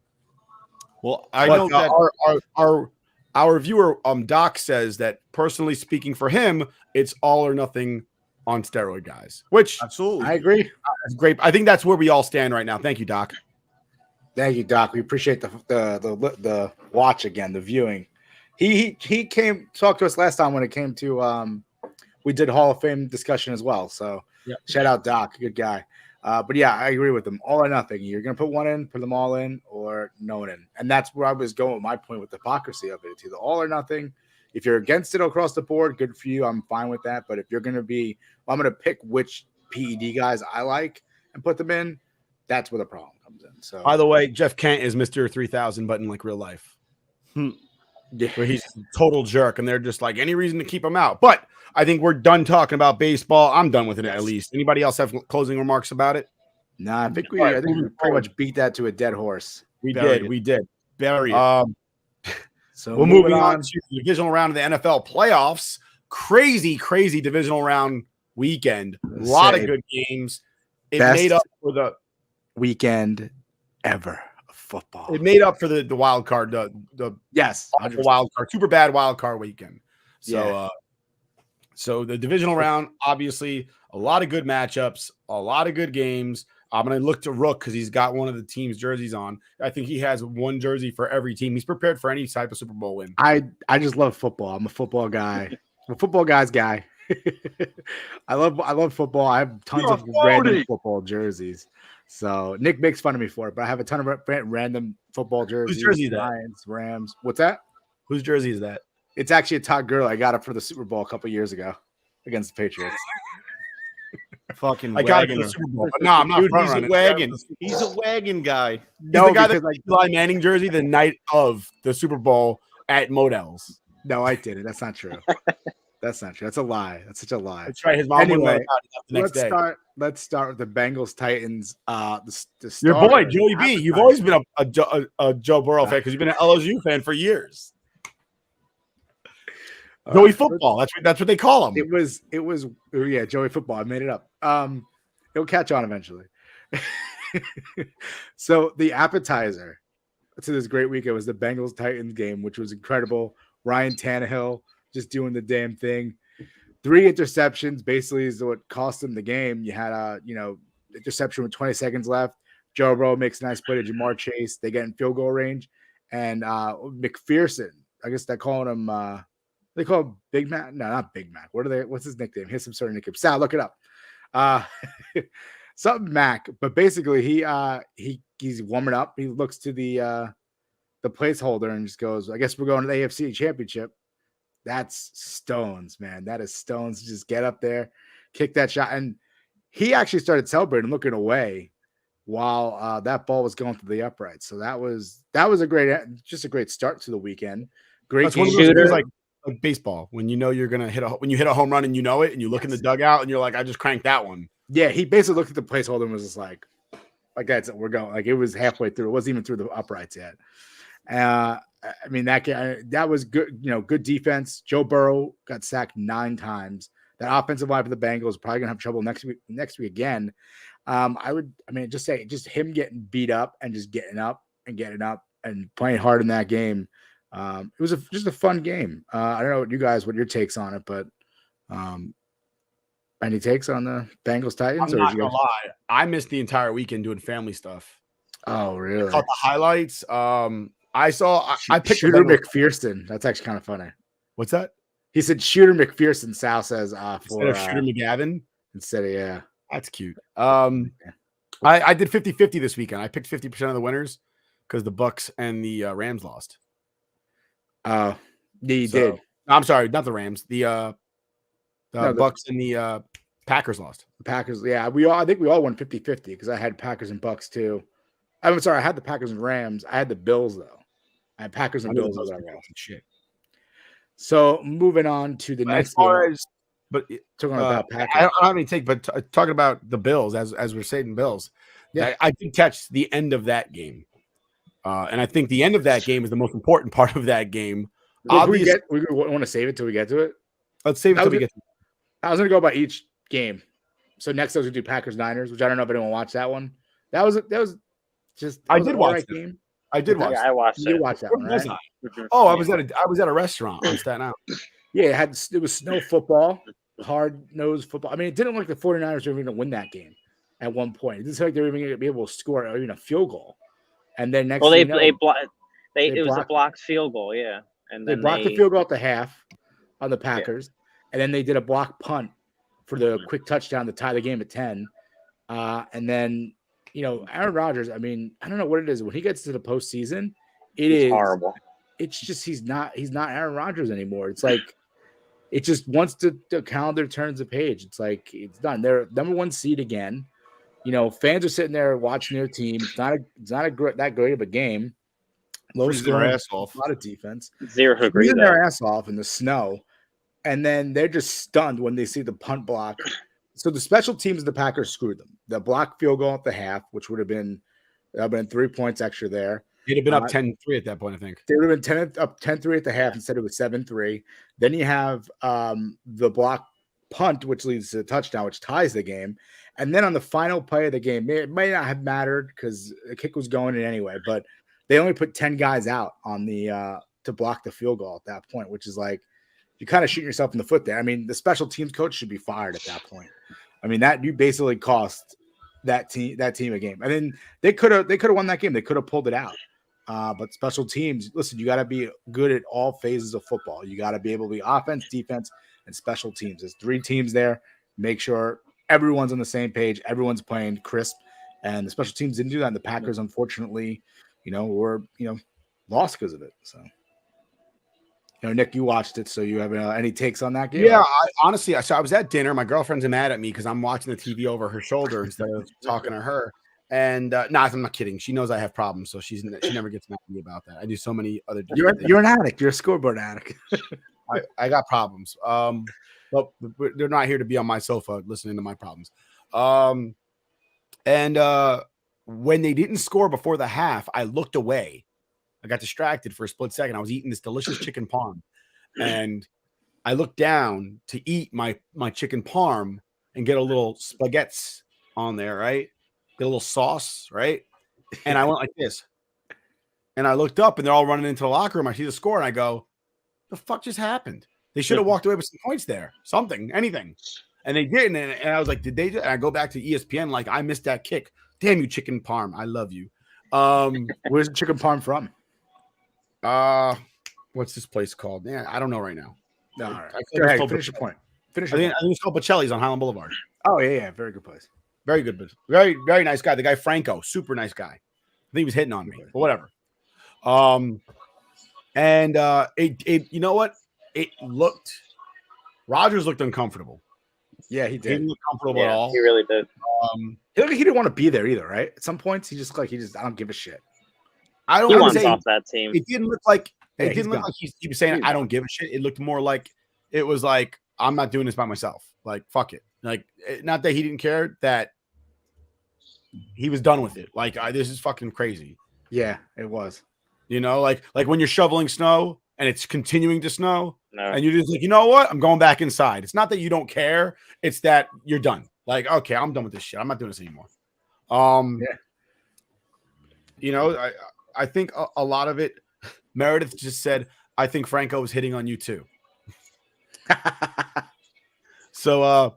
Well, I know that our viewer Doc says that, personally speaking, for him, it's all or nothing on steroid guys. Which absolutely, I agree. That's great. I think that's where we all stand right now. Thank you, Doc. Thank you, Doc. We appreciate the watch again, the viewing. He came talk to us last time when it came to we did Hall of Fame discussion as well. So shout out Doc, good guy. But yeah, I agree with him. All or nothing. You're gonna put one in, put them all in, or no one in. And that's where I was going with my point with the hypocrisy of it. It's either all or nothing. If you're against it across the board, good for you. I'm fine with that. But if you're gonna be, I'm gonna pick which PED guys I like and put them in, that's where the problem comes in. So by the way, Jeff Kent is Mr. 3000, but in like real life. Yeah. Where he's a total jerk, and they're just like, any reason to keep him out. But I think we're done talking about baseball. I'm done with it at least. Anybody else have closing remarks about it? Nah, I think we pretty much beat that to a dead horse. We did. Bury it. So we're moving on to the divisional round of the NFL playoffs. Crazy divisional round weekend. A lot of good games. It made up for the weekend ever. Football. It made up for the wild card, the wild card, super bad wild card weekend. So, so the divisional round, obviously, a lot of good matchups, a lot of good games. I'm going to look to Rook because he's got one of the team's jerseys on. I think he has one jersey for every team. He's prepared for any type of Super Bowl win. I just love football. I'm a football guy. I'm a football guy's guy. I love football. I have tons of random football jerseys. So Nick makes fun of me for it, but I have a ton of random football jerseys. Whose jersey is that? Lions, Rams. What's that? Whose jersey is that? It's actually a Todd Gurley. I got it for the Super Bowl a couple years ago against the Patriots. Fucking I got it for the Super Bowl. But no, I'm not. Dude, he's a wagon. He's a wagon guy. He's the guy that Eli Manning jersey the night of the Super Bowl at Modell's. No, I didn't. That's not true. That's not true. That's a lie. That's such a lie. That's right. His mom wouldn't let Anyway, him out the next day. let's start with the Bengals Titans. Your boy starter, Joey B. You've always been a Joe Burrow fan because you've been an LSU fan for years. Joey Football. That's what they call him. It was Joey Football. I made it up. It'll catch on eventually. So the appetizer to this great weekend was the Bengals Titans game, which was incredible. Ryan Tannehill just doing the damn thing. 3 interceptions basically is what cost him the game. You had a interception with 20 seconds left. Joe Burrow makes a nice play to Jamar Chase. They get in field goal range, and McPherson. I guess they're calling him. They call him Big Mac. No, not Big Mac. What's his nickname? He has some sort of nickname. Sal, look it up. Something Mac. But basically, he's warming up. He looks to the placeholder and just goes, "I guess we're going to the AFC Championship." That's stones, man. That is stones. Just get up there, kick that shot. And he actually started celebrating, looking away while that ball was going through the uprights. So that was a great start to the weekend. Great game. Shooter. Like baseball, when you know you're gonna hit a home run and you know it, and you look in the dugout and you're like, I just cranked that one. Yeah, he basically looked at the placeholder and was just like that's it. We're going. Like it was halfway through. It wasn't even through the uprights yet. I mean, that was good. Good defense. Joe Burrow got sacked 9 times. That offensive line for the Bengals is probably gonna have trouble next week again. Just him getting beat up and just getting up and playing hard in that game. It was just a fun game. I don't know what your takes on it, but any takes on the Bengals Titans? I'm not gonna lie, I missed the entire weekend doing family stuff. Oh, really? I caught the highlights. I picked Shooter McPherson. That's actually kind of funny. What's that? He said Shooter McPherson. Sal says instead of Shooter McGavin. Instead of that's cute. I did 50-50 this weekend. I picked 50% of the winners because the Bucks and the Rams lost. Did. I'm sorry, not the Rams. The Bucks and the Packers lost. The Packers, yeah. I think we all won 50-50 because I had Packers and Bucks too. I'm sorry, I had the Packers and Rams. I had the Bills though. I had Packers and Bills. Shit. So moving on to the next game. Talking about Packers. I don't have any take, but talking about the Bills as we're saying Bills. Yeah, I did catch the end of that game. And I think the end of that game is the most important part of that game. We want to save it till we get to it. Let's save it till we get to it. I was going to go by each game. So next I was going to do Packers-Niners, which I don't know if anyone watched that one. That was just I did watch it. Game. I did watch it. I watched it. You watched that one, right? Oh, I was at a restaurant on Staten Island. Yeah, it was snow football, hard-nosed football. I mean, it didn't look like the 49ers were even going to win that game at one point. It didn't seem like they were even going to be able to score even a field goal. And then next, it was a blocked field goal, yeah. And then they blocked the field goal at the half on the Packers, and then they did a block punt for the quick touchdown to tie the game at 10. And then Aaron Rodgers. I mean, I don't know what it is when he gets to the postseason. It's horrible. It's just he's not Aaron Rodgers anymore. It's like it just once the calendar turns the page, it's like it's done. They're number 1 seed again. Fans are sitting there watching their team. It's not that great of a game. Low scoring, a lot of defense. 0 degree. Freezing their ass off in the snow, and then they're just stunned when they see the punt block. So the special teams of the Packers screwed them. The block field goal at the half, which would have been 3 points extra there. They'd have been up 10-3 at that point, I think. They would have been up 10-3 at the half instead of 7-3. Then you have the block punt, which leads to the touchdown, which ties the game. And then on the final play of the game, it may not have mattered because the kick was going in anyway, but they only put 10 guys out on the to block the field goal at that point, which is like you're kind of shooting yourself in the foot there. I mean, the special teams coach should be fired at that point. I mean, that you basically cost that team a game. I mean, they could have won that game. They could have pulled it out. But special teams, listen, you got to be good at all phases of football. You got to be able to be offense, defense, and special teams. There's 3 teams there. Make sure everyone's on the same page. Everyone's playing crisp. And the special teams didn't do that. And the Packers, unfortunately, were lost because of it. So, Nick, you watched it. So you have any takes on that game? Yeah, I was at dinner. My girlfriend's mad at me because I'm watching the TV over her shoulder instead of talking to her. And I'm not kidding. She knows I have problems, so she never gets mad at me about that. I do so many other. You're an addict. You're a scoreboard addict. I got problems. But they're not here to be on my sofa listening to my problems. And when they didn't score before the half, I looked away. I got distracted for a split second. I was eating this delicious chicken parm, and I looked down to eat my chicken parm and get a little spaghetti on there, right? Get a little sauce, right? And I went like this. And I looked up, and they're all running into the locker room. I see the score, and I go, the fuck just happened? They should have walked away with some points there. Something, anything. And they didn't. And I was like, did they? And I go back to ESPN, like, I missed that kick. Damn you, chicken parm. I love you. Where's the chicken parm from? What's this place called? Man, I don't know right now. No, all right. Go ahead, finish your point. I think it's called Pacelli's on Highland Boulevard. Oh, yeah. Very good place. Very good. Very, very nice guy. The guy Franco, super nice guy. I think he was hitting on me, but whatever. It you know what? Rodgers looked uncomfortable. Yeah, he did. He didn't look comfortable at all. He really did. He didn't want to be there either, right? At some points, he I don't give a shit. I don't He want wants to say off that team. it didn't look like Yeah, he was saying I don't give a shit. It looked more like it was like I'm not doing this by myself. Like fuck it. Like not that he didn't care, that he was done with it. Like this is fucking crazy. Yeah, it was. You know, like when you're shoveling snow and it's continuing to snow, No. and you're just like, you know what? I'm going back inside. It's not that you don't care. It's that you're done. Like, okay, I'm done with this shit. I'm not doing this anymore. Yeah. You know, I think a lot of it, Meredith just said, I think Franco was hitting on you too. So,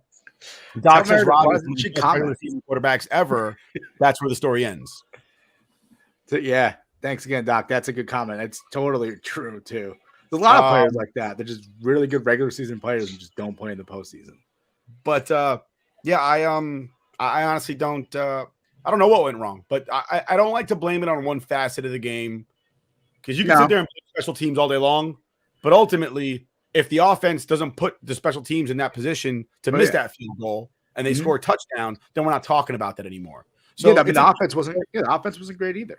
Doc says Rodgers is the best regular season quarterbacks ever. That's where the story ends. So, yeah. Thanks again, Doc. That's a good comment. It's totally true, too. There's a lot of players like that. They're just really good regular season players and just don't play in the postseason. But, yeah, I honestly don't I don't know what went wrong, but I don't like to blame it on one facet of the game, because you can sit there and play special teams all day long, but ultimately, if the offense doesn't put the special teams in that position to miss that field goal and they score a touchdown, then we're not talking about that anymore. So the offense wasn't great either.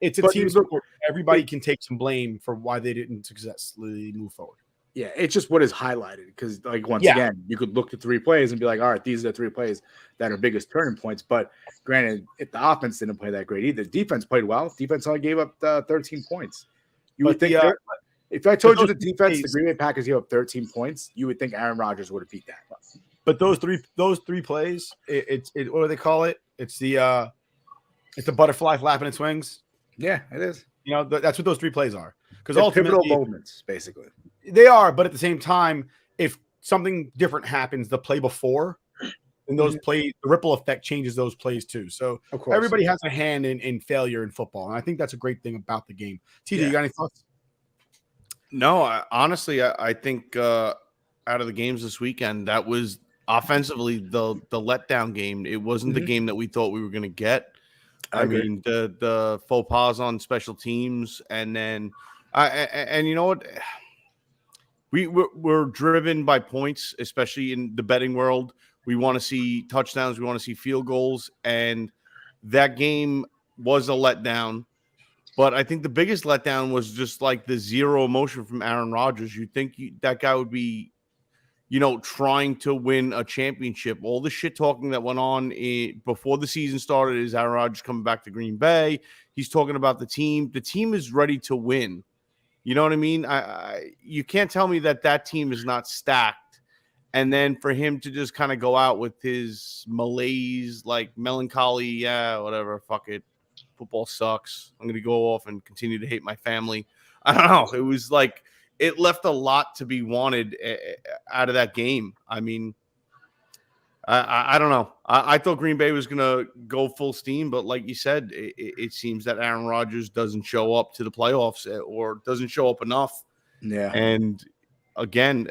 It's a team sport. Everybody can take some blame for why they didn't successfully move forward. Yeah, it's just what is highlighted, because, like, once again, you could look at 3 plays and be like, all right, these are the 3 plays that are biggest turning points. But granted, if the offense didn't play that great either, defense played well. Defense only gave up 13 points. You would think if I told you the defense, the Green Bay Packers gave up 13 points, you would think Aaron Rodgers would have beat that. But those three plays, it's what do they call it? It's the butterfly flapping its wings. Yeah, it is. You know, that's what those 3 plays are. Because ultimately, pivotal moments, basically. They are, but at the same time, if something different happens the play before, then those plays, the ripple effect changes those plays too. So everybody has a hand in failure in football, and I think that's a great thing about the game. TJ, you got any thoughts? No, honestly, I think out of the games this weekend, that was offensively the letdown game. It wasn't the game that we thought we were going to get. I mean, the faux pas on special teams, and then and you know what? We're driven by points, especially in the betting world. We want to see touchdowns. We want to see field goals, and that game was a letdown. But I think the biggest letdown was just like the zero emotion from Aaron Rodgers. You'd think that guy would be, you know, trying to win a championship. All the shit talking that went on before the season started is Aaron Rodgers coming back to Green Bay. He's talking about the team. The team is ready to win. You know what I mean? You can't tell me that team is not stacked. And then for him to just kind of go out with his malaise, like melancholy, yeah, whatever, fuck it. Football sucks. I'm going to go off and continue to hate my family. I don't know. It was like it left a lot to be wanted out of that game. I mean, I don't know. I thought Green Bay was going to go full steam, but like you said, it seems that Aaron Rodgers doesn't show up to the playoffs or doesn't show up enough. Yeah. And again,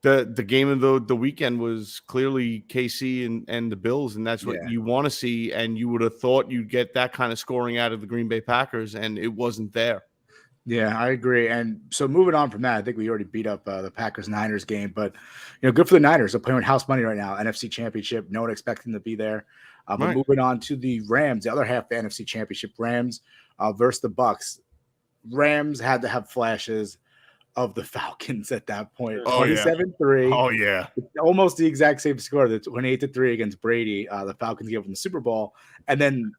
the game of the weekend was clearly KC and the Bills, and that's what you want to see. And you would have thought you'd get that kind of scoring out of the Green Bay Packers, and it wasn't there. Yeah, I agree. And so moving on from that, I think we already beat up the Packers-Niners game, but good for the Niners. They're playing with house money right now, NFC Championship. No one expecting to be there. But moving on to the Rams, the other half of the NFC Championship, Rams versus the Bucks. Rams had to have flashes. of the Falcons at that point. Oh, yeah. 27-3. Oh yeah. Almost the exact same score. The 28-3 against Brady. The Falcons gave them the Super Bowl, and then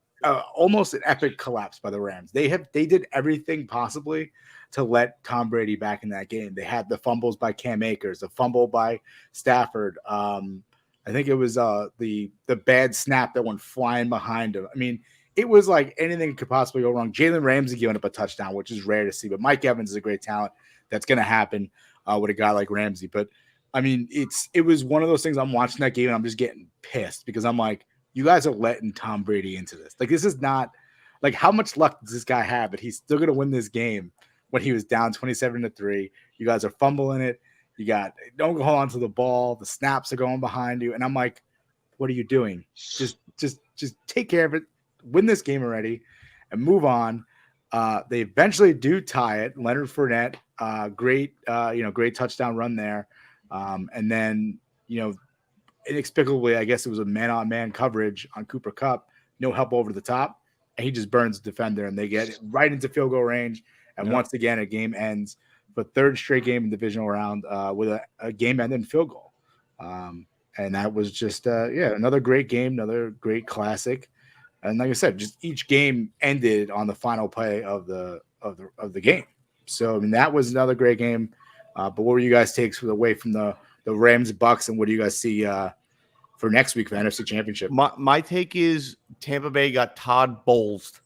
almost an epic collapse by the Rams. They did everything possibly to let Tom Brady back in that game. They had the fumbles by Cam Akers, the fumble by Stafford. I think it was the bad snap that went flying behind him. I mean, it was like anything could possibly go wrong. Jalen Ramsey giving up a touchdown, which is rare to see, but Mike Evans is a great talent. That's going to happen with a guy like Ramsey. But I mean, it was one of those things. I'm watching that game and I'm just getting pissed because I'm like, you guys are letting Tom Brady into this. Like, this is not like, how much luck does this guy have that he's still going to win this game when he was down 27-3? You guys are fumbling it. Don't hold on to the ball. The snaps are going behind you. And I'm like, what are you doing? Just take care of it. Win this game already and move on. They eventually do tie it. Leonard Fournette, great touchdown run there. And then, inexplicably, I guess it was a man-on-man coverage on Cooper Kupp. No help over the top. And he just burns the defender, and they get right into field goal range. And once again, a game ends. The third straight game in the divisional round with a game-ending field goal. And that was just, another great game, another great classic. And like I said, just each game ended on the final play of the game. So, I mean, that was another great game. But what were you guys' takes away from the Rams Bucks, and what do you guys see for next week for the NFC Championship? My take is Tampa Bay got Todd Bowles.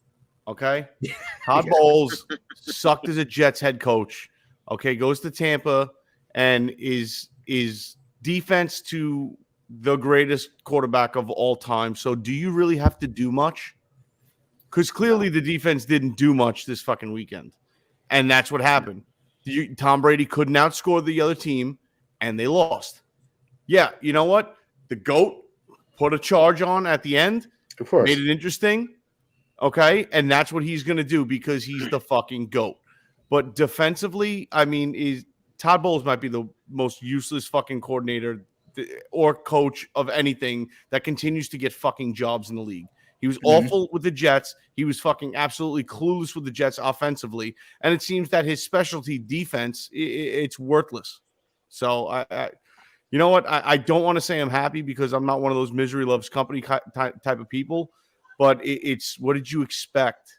Okay, Todd Bowles sucked as a Jets head coach. Okay, goes to Tampa and is defense to the greatest quarterback of all time. So do you really have to do much? Because clearly the defense didn't do much this fucking weekend. And that's what happened. Tom Brady couldn't outscore the other team, and they lost. Yeah, you know what? The GOAT put a charge on at the end. Of course. Made it interesting. Okay? And that's what he's going to do because he's the fucking GOAT. But defensively, I mean, Todd Bowles might be the most useless fucking coordinator or coach of anything that continues to get fucking jobs in the league. He was awful with the Jets. He was fucking absolutely clueless with the Jets offensively. And it seems that his specialty defense, it's worthless. So, you know what? I don't want to say I'm happy because I'm not one of those misery loves company type of people. But it's what did you expect?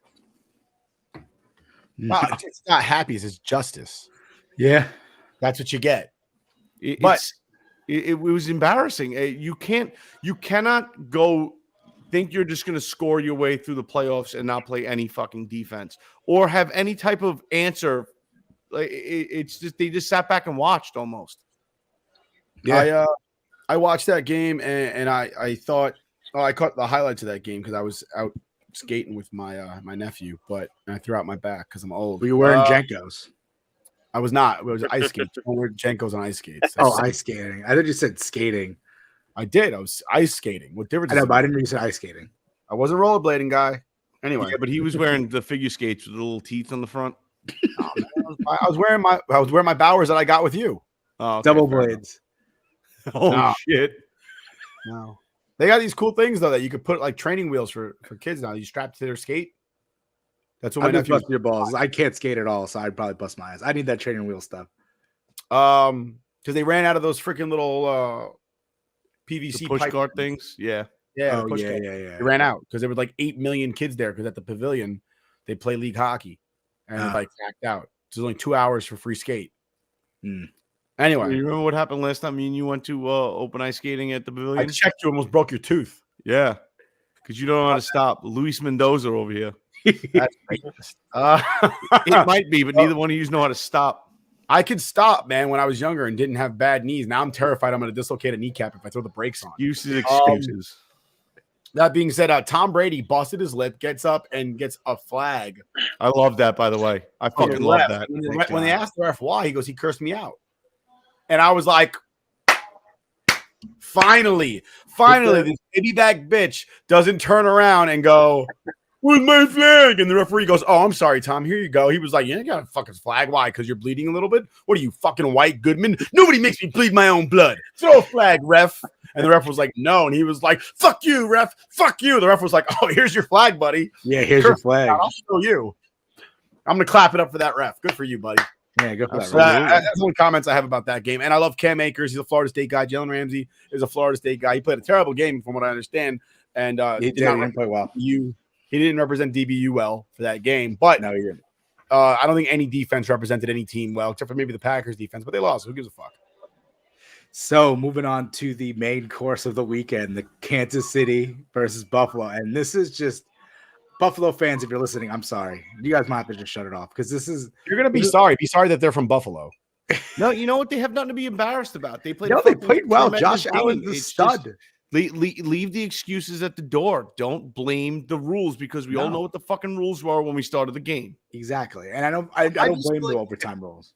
No, it's not happy. It's justice. Yeah. That's what you get. It was embarrassing. You cannot go think you're just going to score your way through the playoffs and not play any fucking defense or have any type of answer. Like it's just they just sat back and watched almost. Yeah, I watched that game and I thought I caught the highlights of that game because I was out skating with my my nephew, but I threw out my back because I'm old. Were you wearing Jenkos? I was not. It was ice skates. I wear Jenkos on ice skates. Ice skating. I thought you said skating. I did. I was ice skating. What difference? I know, but I didn't know you said ice skating. I wasn't a rollerblading guy. Anyway, Yeah, but he was wearing the figure skates with the little teeth on the front. I was wearing my Bowers that I got with you. Oh, okay, Double fair blades. enough. Oh No. shit! No, they got these cool things though that you could put like training wheels for kids now. You strap to their skate. That's what my I'm just nephew. busting your balls. I can't skate at all, so I'd probably bust my ass. I need that training wheel stuff. Because they ran out of those freaking little PVC The push pipe guard things. Yeah. Yeah, Oh, push yeah. guard. They ran out because there were like 8 million kids there because at the pavilion they play league hockey and it like backed out. So there's only 2 hours for free skate. Anyway, You remember what happened last time me and you went to open ice skating at the I pavilion? checked you almost broke your tooth. Yeah. Because you don't know how to stop. Luis Mendoza over here. That's racist. It might be, but neither one of you know how to stop. I could stop, man, when I was younger and didn't have bad knees. Now I'm terrified I'm going to dislocate a kneecap if I throw the brakes on. Excuses. That being said, Tom Brady busted his lip, gets up and gets a flag. I love that, by the way. I fucking love Ref. that. When they asked the ref why, he goes, he cursed me out. And I was like, finally, this baby back bitch doesn't turn around and go, where's my flag? And the referee goes, oh, I'm sorry, Tom. Here you go. He was like, you ain't got a fucking flag. Why? Because you're bleeding a little bit? What are you, fucking White Goodman? Nobody makes me bleed my own blood. Throw a flag, ref. And the ref was like, no. And he was like, fuck you, ref. Fuck you. The ref was like, oh, here's your flag, buddy. Yeah, here's your flag. I'll show you. I'm going to clap it up for that ref. Good for you, buddy. Yeah, go for that. So that's the only comments I have about that game. And I love Cam Akers. He's a Florida State guy. Jalen Ramsey is a Florida State guy. He played a terrible game from what I understand. And he didn't play well. He didn't represent DBU well for that game. But no, he didn't. I don't think any defense represented any team well, except for maybe the Packers defense. But they lost. Who gives a fuck? So moving on to the main course of the weekend, the Kansas City versus Buffalo. And this is just Buffalo fans, if you're listening, I'm sorry. You guys might have to just shut it off because this is – You're going to be sorry. Be sorry that they're from Buffalo. No, you know what? They have nothing to be embarrassed about. They played. No, they played well. Josh Allen, the stud. Just, leave the excuses at the door. Don't blame the rules because we all know what the fucking rules were when we started the game. Exactly. And I don't blame the overtime rules.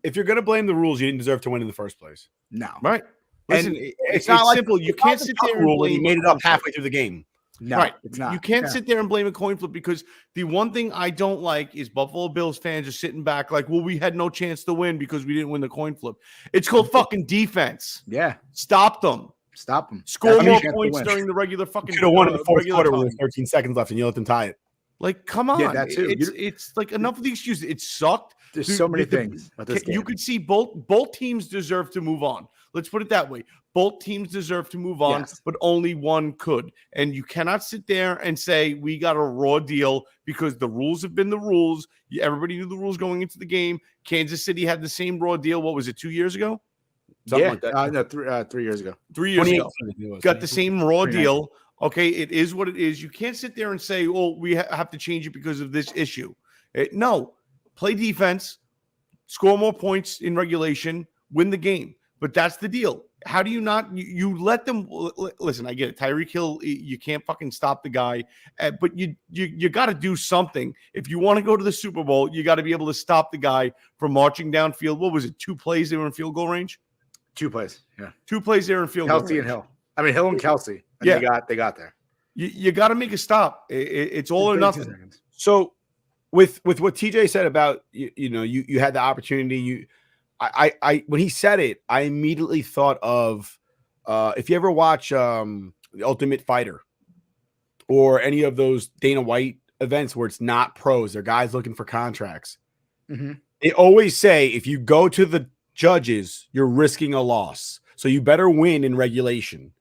If you're going to blame the rules, you didn't deserve to win in the first place. No. Right. Listen, it's not like simple. You can't sit there and blame. You made it up halfway through the game. No, right. It's not. You can't sit there and blame a coin flip because the one thing I don't like is Buffalo Bills fans are sitting back like, well, we had no chance to win because we didn't win the coin flip. It's called fucking defense. Yeah. Stop them. Score more points during the regular fucking. You could have won in the fourth quarter with 13 seconds left and you let them tie it. Like, come on. Yeah, that too. It's like enough of the excuses. It sucked. There's so many things. You could see both teams deserve to move on. Let's put it that way. Both teams deserve to move on, but only one could. And you cannot sit there and say we got a raw deal because the rules have been the rules. Everybody knew the rules going into the game. Kansas City had the same raw deal. What was it, 2 years ago? Something like that. No, 3 years ago. 3 years ago. Got the same raw deal. Okay, it is what it is. You can't sit there and say, oh, we have to change it because of this issue. No. Play defense, score more points in regulation, win the game. But that's the deal. How do you not? You let them listen. I get it. Tyreek Hill, you can't fucking stop the guy, but you got to do something. If you want to go to the Super Bowl, you got to be able to stop the guy from marching downfield. What was it? 2 plays they were in field goal range. 2 plays. Yeah, 2 plays they were in field goal range. Kelsey and Hill. I mean Hill and Kelsey. And yeah, they got there. You got to make a stop. It's all or nothing. Seconds. So, with what TJ said about you had the opportunity. I when he said it, I immediately thought of if you ever watch The Ultimate Fighter or any of those Dana White events where it's not pros, they're guys looking for contracts. Mm-hmm. They always say if you go to the judges, you're risking a loss. So you better win in regulation.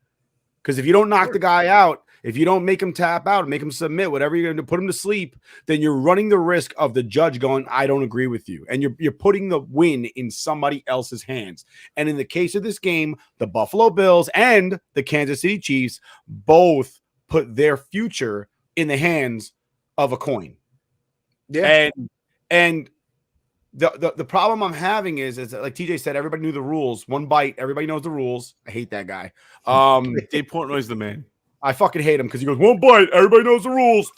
Because if you don't knock the guy out, if you don't make him tap out, make him submit, whatever you're going to put him to sleep, then you're running the risk of the judge going, I don't agree with you. And you're putting the win in somebody else's hands. And in the case of this game, the Buffalo Bills and the Kansas City Chiefs both put their future in the hands of a coin. Yeah. And the problem I'm having is that, like TJ said, everybody knew the rules. One bite, everybody knows the rules. I hate that guy. Dave Portnoy's the man. I fucking hate him because he goes, one bite, everybody knows the rules.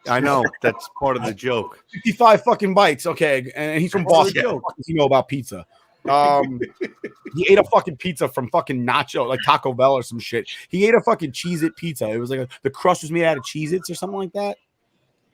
I know. That's part of the joke. 55 fucking bites. Okay. And he's from Boston. What does he know about pizza? He ate a fucking pizza from fucking Nacho, like Taco Bell or some shit. He ate a fucking Cheez-It pizza. It was like the crust was made out of Cheez-Its or something like that.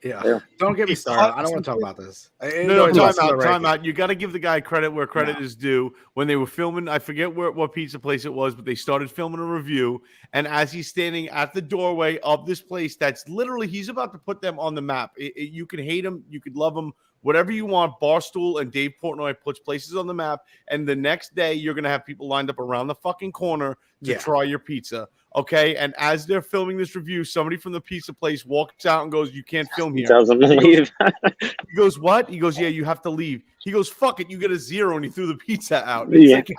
Yeah. Don't get me started. I don't want to talk about this. No, time out. You got to give the guy credit where credit is due. When they were filming, I forget what pizza place it was, but they started filming a review. And as he's standing at the doorway of this place, that's literally, he's about to put them on the map. You can hate him. You could love him. Whatever you want. Barstool and Dave Portnoy puts places on the map. And the next day, you're going to have people lined up around the fucking corner to try your pizza. Okay, and as they're filming this review, somebody from the pizza place walks out and goes, "You can't film here." Tells him to leave. He goes, "What?" He goes, "Yeah, you have to leave." He goes, "Fuck it, you get a 0," and he threw the pizza out. It's like,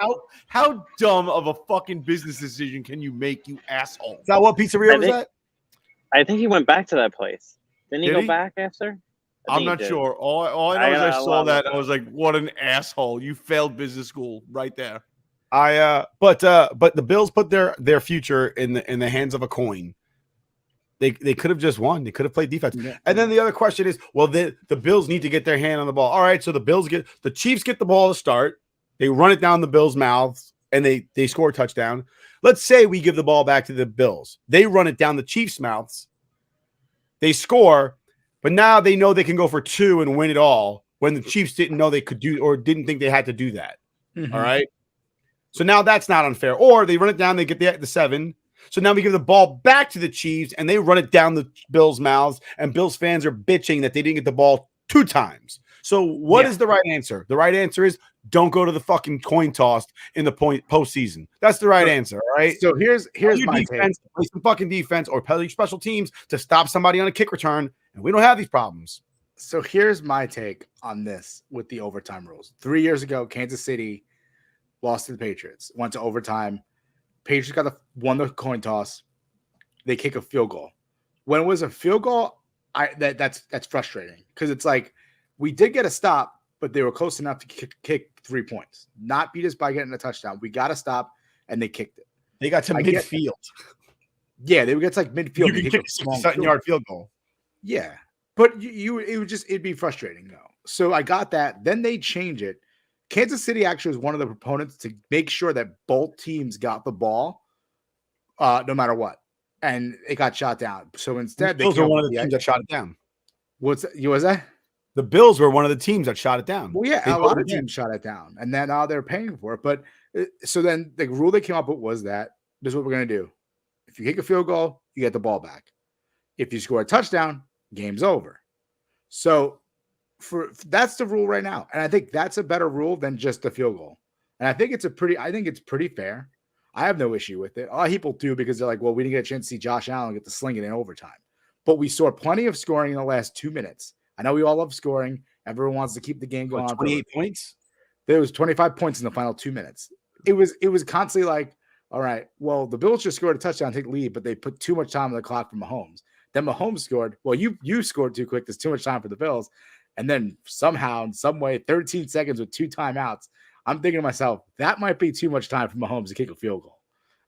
how dumb of a fucking business decision can you make, you asshole? Is that what pizzeria was that? I think he went back to that place. Didn't he go back after? I'm not sure. All I know is I saw that and I was like, "What an asshole! You failed business school right there." But the Bills put their future in the hands of a coin. They could have just won. They could have played defense. Yeah. And then the other question is, well, the Bills need to get their hand on the ball. All right, so the Chiefs get the ball to start. They run it down the Bills' mouths and they score a touchdown. Let's say we give the ball back to the Bills. They run it down the Chiefs' mouths. They score, but now they know they can go for 2 and win it all when the Chiefs didn't know they could do or didn't think they had to do that. Mm-hmm. All right. So now that's not unfair. Or they run it down, they get the 7. So now we give the ball back to the Chiefs, and they run it down the Bills' mouths, and Bills fans are bitching that they didn't get the ball 2 times. So what is the right answer? The right answer is don't go to the fucking coin toss in the postseason. That's the right answer, all right? So here's my defense, take. play some fucking defense or play special teams to stop somebody on a kick return, and we don't have these problems. So here's my take on this with the overtime rules. 3 years ago, Kansas City lost to the Patriots, went to overtime. Patriots won the coin toss. They kick a field goal. When it was a field goal, that's frustrating because it's like we did get a stop, but they were close enough to kick 3 points, not beat us by getting a touchdown. We got a stop, and they kicked it. They got to midfield. Yeah, they would get to like midfield. You can kick a 67-yard field goal. Yeah, but it'd be frustrating though. So I got that. Then they change it. Kansas City actually was one of the proponents to make sure that both teams got the ball, no matter what, and it got shot down. So instead, Those are one of the teams that shot it down. Was that? The Bills were one of the teams that shot it down. Well, yeah, a lot of teams shot it down, and then now they're paying for it. But so then the rule they came up with was that this is what we're going to do. If you kick a field goal, you get the ball back. If you score a touchdown, game's over. So that's the rule right now, and I think that's a better rule than just the field goal. And I think it's pretty fair. I have no issue with it. A lot of people do because they're like, well, we didn't get a chance to see Josh Allen get to sling it in overtime, but we saw plenty of scoring in the last 2 minutes. I know we all love scoring. Everyone wants to keep the game going. 28 points. There was 25 points in the final 2 minutes. It was constantly like, all right, well, the Bills just scored a touchdown, take the lead, but they put too much time on the clock for Mahomes. Then Mahomes scored. Well, you scored too quick. There's too much time for the Bills. And then somehow, in some way, 13 seconds with 2 timeouts. I'm thinking to myself, that might be too much time for Mahomes to kick a field goal.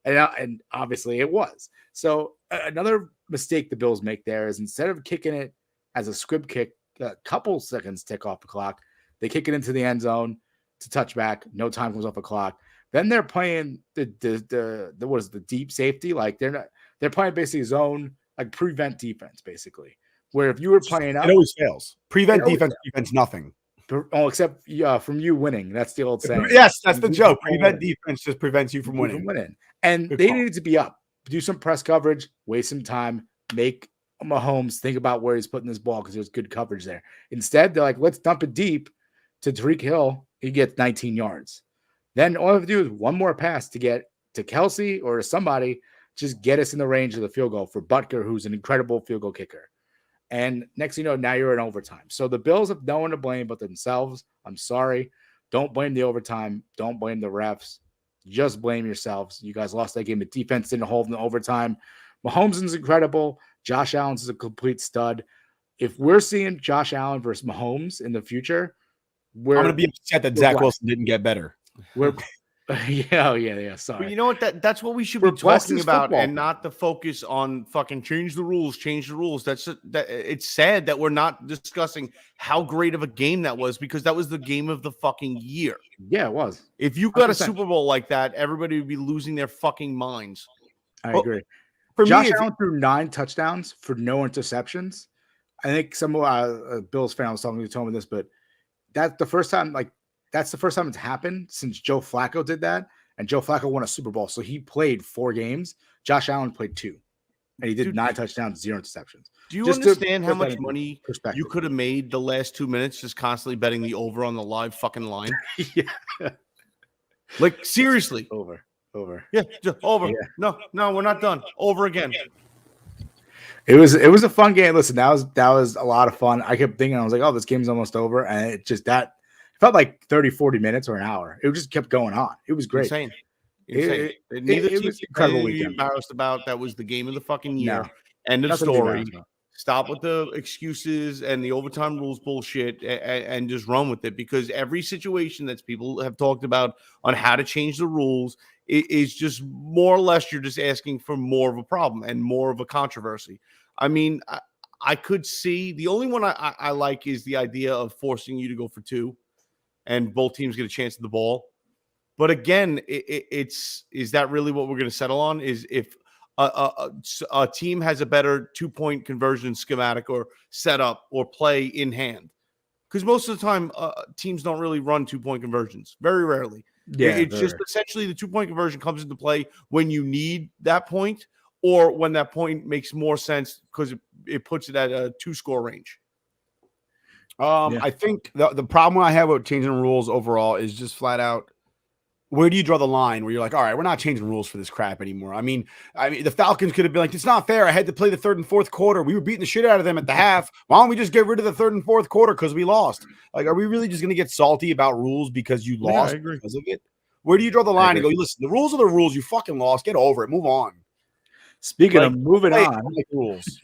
And obviously it was. So another mistake the Bills make there is instead of kicking it as a squib kick, a couple seconds tick off the clock, they kick it into the end zone to touchback. No time comes off the clock. Then they're playing the deep safety. Like they're playing basically zone, like prevent defense, basically. Where if you were playing up, it always fails. Prevent defense, nothing. Oh, except from you winning. That's the old saying. Yes, that's the joke. Prevent defense just prevents you from winning. And they needed to be up, do some press coverage, waste some time, make Mahomes think about where he's putting this ball because there's good coverage there. Instead, they're like, let's dump it deep to Tyreek Hill. He gets 19 yards. Then all I have to do is one more pass to get to Kelsey or somebody, just get us in the range of the field goal for Butker, who's an incredible field goal kicker. And next thing you know, now you're in overtime. So the Bills have no one to blame but themselves. I'm sorry. Don't blame the overtime. Don't blame the refs. Just blame yourselves. You guys lost that game. The defense didn't hold in the overtime. Mahomes is incredible. Josh Allen's is a complete stud. If we're seeing Josh Allen versus Mahomes in the future, I'm going to be upset that Zach Wilson didn't get better. We're yeah. Sorry. But you know what? That's what we should be talking about, and not the focus on fucking change the rules. It's sad that we're not discussing how great of a game that was, because that was the game of the fucking year. Yeah, it was. If you got 100%. A Super Bowl like that, everybody would be losing their fucking minds. I agree. Josh Allen threw 9 touchdowns for no interceptions. I think some Bills fan was talking to me this, but that's the first time. That's the first time it's happened since Joe Flacco did that, and Joe Flacco won a Super Bowl. So he played 4 games. Josh Allen played 2, and he did 9 touchdowns, 0 interceptions. Do you understand how much money you could have made the last 2 minutes just constantly betting the over on the live fucking line? Yeah. Like, seriously. Over. Yeah, just over. Yeah. No, we're not done. Over again. It was a fun game. Listen, that was a lot of fun. I kept thinking, I was like, oh, this game's almost over. And it felt like 30, 40 minutes or an hour. It just kept going on. It was great. Insane. Neither team was incredible. Embarrassed about that was the game of the fucking year. No, end of story. Stop with the excuses and the overtime rules bullshit, and just run with it, because every situation that people have talked about on how to change the rules is just more or less you're just asking for more of a problem and more of a controversy. I mean, I could see the only one I like is the idea of forcing you to go for 2 and both teams get a chance at the ball. But again, is that really what we're going to settle on? Is if a team has a better 2-point conversion schematic or setup or play in hand? Because most of the time, teams don't really run 2-point conversions. Very rarely. Yeah, it's just essentially the 2-point conversion comes into play when you need that point, or when that point makes more sense because it puts it at a 2-score range. I think the problem I have with changing rules overall is just flat out, where do you draw the line where you're like, all right, we're not changing rules for this crap anymore? I mean, the Falcons could have been like, it's not fair. I had to play the third and fourth quarter. We were beating the shit out of them at the half. Why don't we just get rid of the third and fourth quarter because we lost? Like, are we really just going to get salty about rules because you lost because of it? Where do you draw the line and go, listen, the rules are the rules. You fucking lost. Get over it. Move on. Speaking of moving on, rules.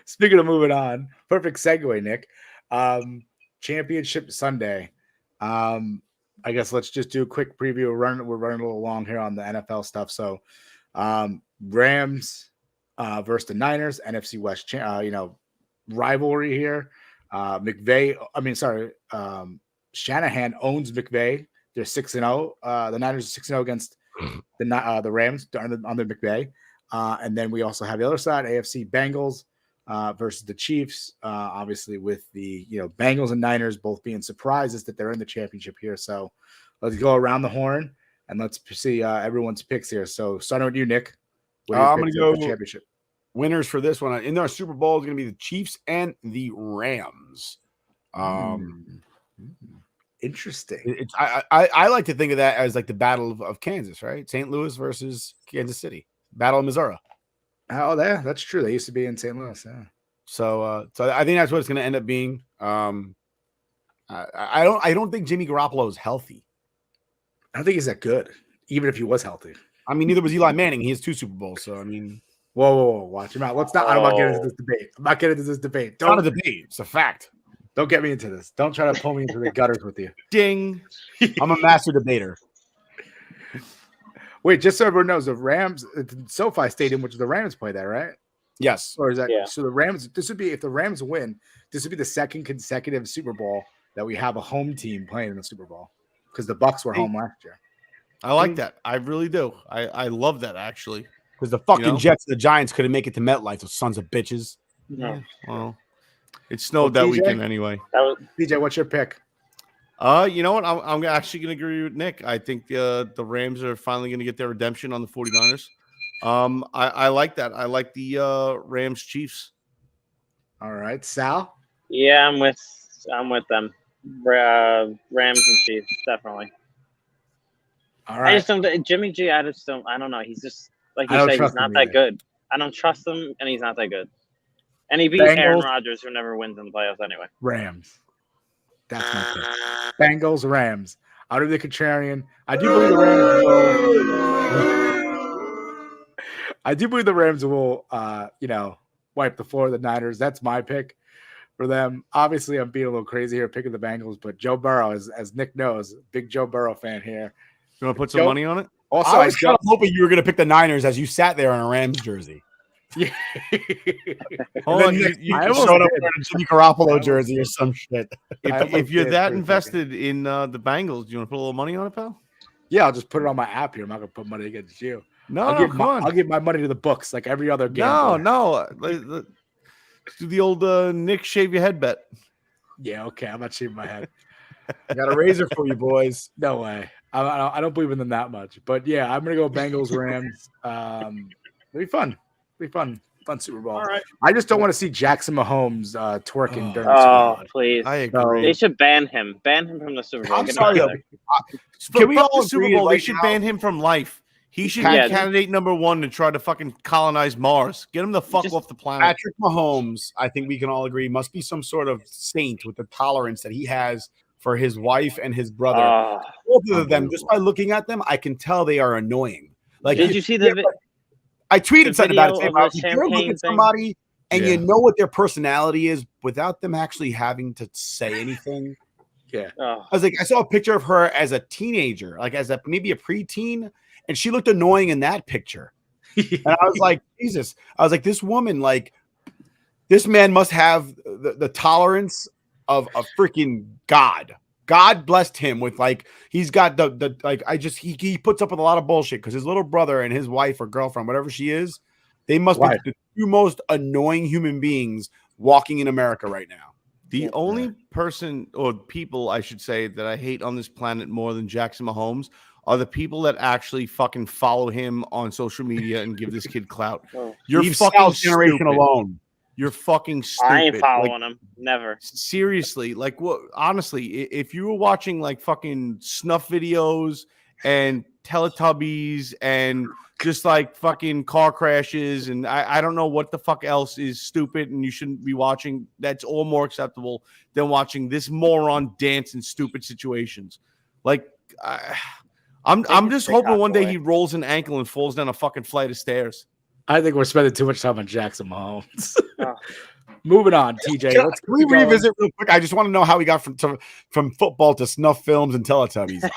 Speaking of moving on, perfect segue, Nick. Championship Sunday. I guess let's just do a quick preview. We're running a little long here on the NFL stuff. So, Rams versus the Niners, NFC West, rivalry here. Shanahan owns McVay. They're 6-0. The Niners are 6-0 against the Rams under McVay. And then we also have the other side, AFC Bengals versus the Chiefs. Obviously, with the Bengals and Niners both being surprises that they're in the championship here. So let's go around the horn and let's see everyone's picks here. So starting with you, Nick. I'm going to go championship winners for this one. In our Super Bowl is going to be the Chiefs and the Rams. Interesting. I like to think of that as like the Battle of Kansas, right? St. Louis versus Kansas City. Battle of Missouri. Oh, yeah, that's true. They used to be in St. Louis. Yeah. So I think that's what it's going to end up being. I don't think Jimmy Garoppolo is healthy. I don't think he's that good, even if he was healthy. I mean, neither was Eli Manning. He has 2 Super Bowls. So I mean, whoa, watch him out. Let's not. I'm not getting into this debate. I'm not getting into this debate. It's not a debate. It's a fact. Don't get me into this. Don't try to pull me into the gutters with you. Ding. I'm a master debater. Wait, just so everyone knows, the Rams, SoFi Stadium, which is the Rams play there, right? Yes. Or is that so? The Rams. This would be if the Rams win. This would be the second consecutive Super Bowl that we have a home team playing in the Super Bowl because the Bucs were home last year. I like that. I really do. I love that actually. Because the fucking Jets and the Giants couldn't make it to MetLife, those sons of bitches. Yeah. Well, it snowed that weekend anyway. DJ, what's your pick? You know what? I'm actually going to agree with Nick. I think the Rams are finally going to get their redemption on the 49ers. I like that. I like the Rams Chiefs. All right, Sal. Yeah, I'm with them. Rams and Chiefs, definitely. All right. I just don't. Jimmy G. I don't know. He's just like you say. He's not that good. I don't trust him, and he's not that good. And he beat Aaron Rodgers, who never wins in the playoffs anyway. Rams. That's my pick. Bengals, Rams. Out of the contrarian. I do believe the Rams will. I do believe the Rams will, wipe the floor of the Niners. That's my pick for them. Obviously, I'm being a little crazy here picking the Bengals, but Joe Burrow, as Nick knows, big Joe Burrow fan here. You want to put some money on it? Also, I was kind of hoping you were going to pick the Niners as you sat there in a Rams jersey. Yeah. Hold on, you showed up in a Jimmy Garoppolo jersey or some shit. If you're that invested in the Bengals, do you want to put a little money on it, pal? Yeah, I'll just put it on my app here. I'm not going to put money against you. No, I'll give my money to the books like every other game. No. Let's do the old Nick shave your head bet. Yeah, okay. I'm not shaving my head. I got a razor for you, boys. No way. I don't believe in them that much. But yeah, I'm gonna go Bengals Rams. It'll be fun. Fun Super Bowl. Right. I just don't want to see Jackson Mahomes twerking during the Super Bowl. Please. I agree. They should ban him. Ban him from the Super Bowl. I'm sorry. Can we all the Super Bowl? They should ban him from life. He should be candidate number 1 to try to fucking colonize Mars. Get him the fuck off the planet. Patrick Mahomes, I think we can all agree, must be some sort of saint with the tolerance that he has for his wife and his brother. Both of them, just by looking at them, I can tell they are annoying. Like, did you see the? I tweeted something about it. If you're looking at somebody and you know what their personality is without them actually having to say anything. Yeah. I was like, I saw a picture of her as a teenager, like as maybe a preteen, and she looked annoying in that picture. And I was like, Jesus. I was like, this woman, like, this man must have the tolerance of a freaking God. God blessed him with, like, he's got he puts up with a lot of bullshit because his little brother and his wife or girlfriend, whatever she is, they must be the 2 most annoying human beings walking in America right now. The only person or people, I should say, that I hate on this planet more than Jackson Mahomes are the people that actually fucking follow him on social media and give this kid clout. You're Leave fucking Sal's generation alone. You're fucking stupid. I ain't following him. Never. Seriously, like what? Honestly, if you were watching like fucking snuff videos and Teletubbies and just like fucking car crashes and I don't know what the fuck else is stupid and you shouldn't be watching, that's all more acceptable than watching this moron dance in stupid situations. Like I'm just hoping one day he rolls an ankle and falls down a fucking flight of stairs. I think we're spending too much time on Jackson Mahomes. Moving on, TJ. Can we revisit real quick? I just want to know how we got from football to snuff films and Teletubbies.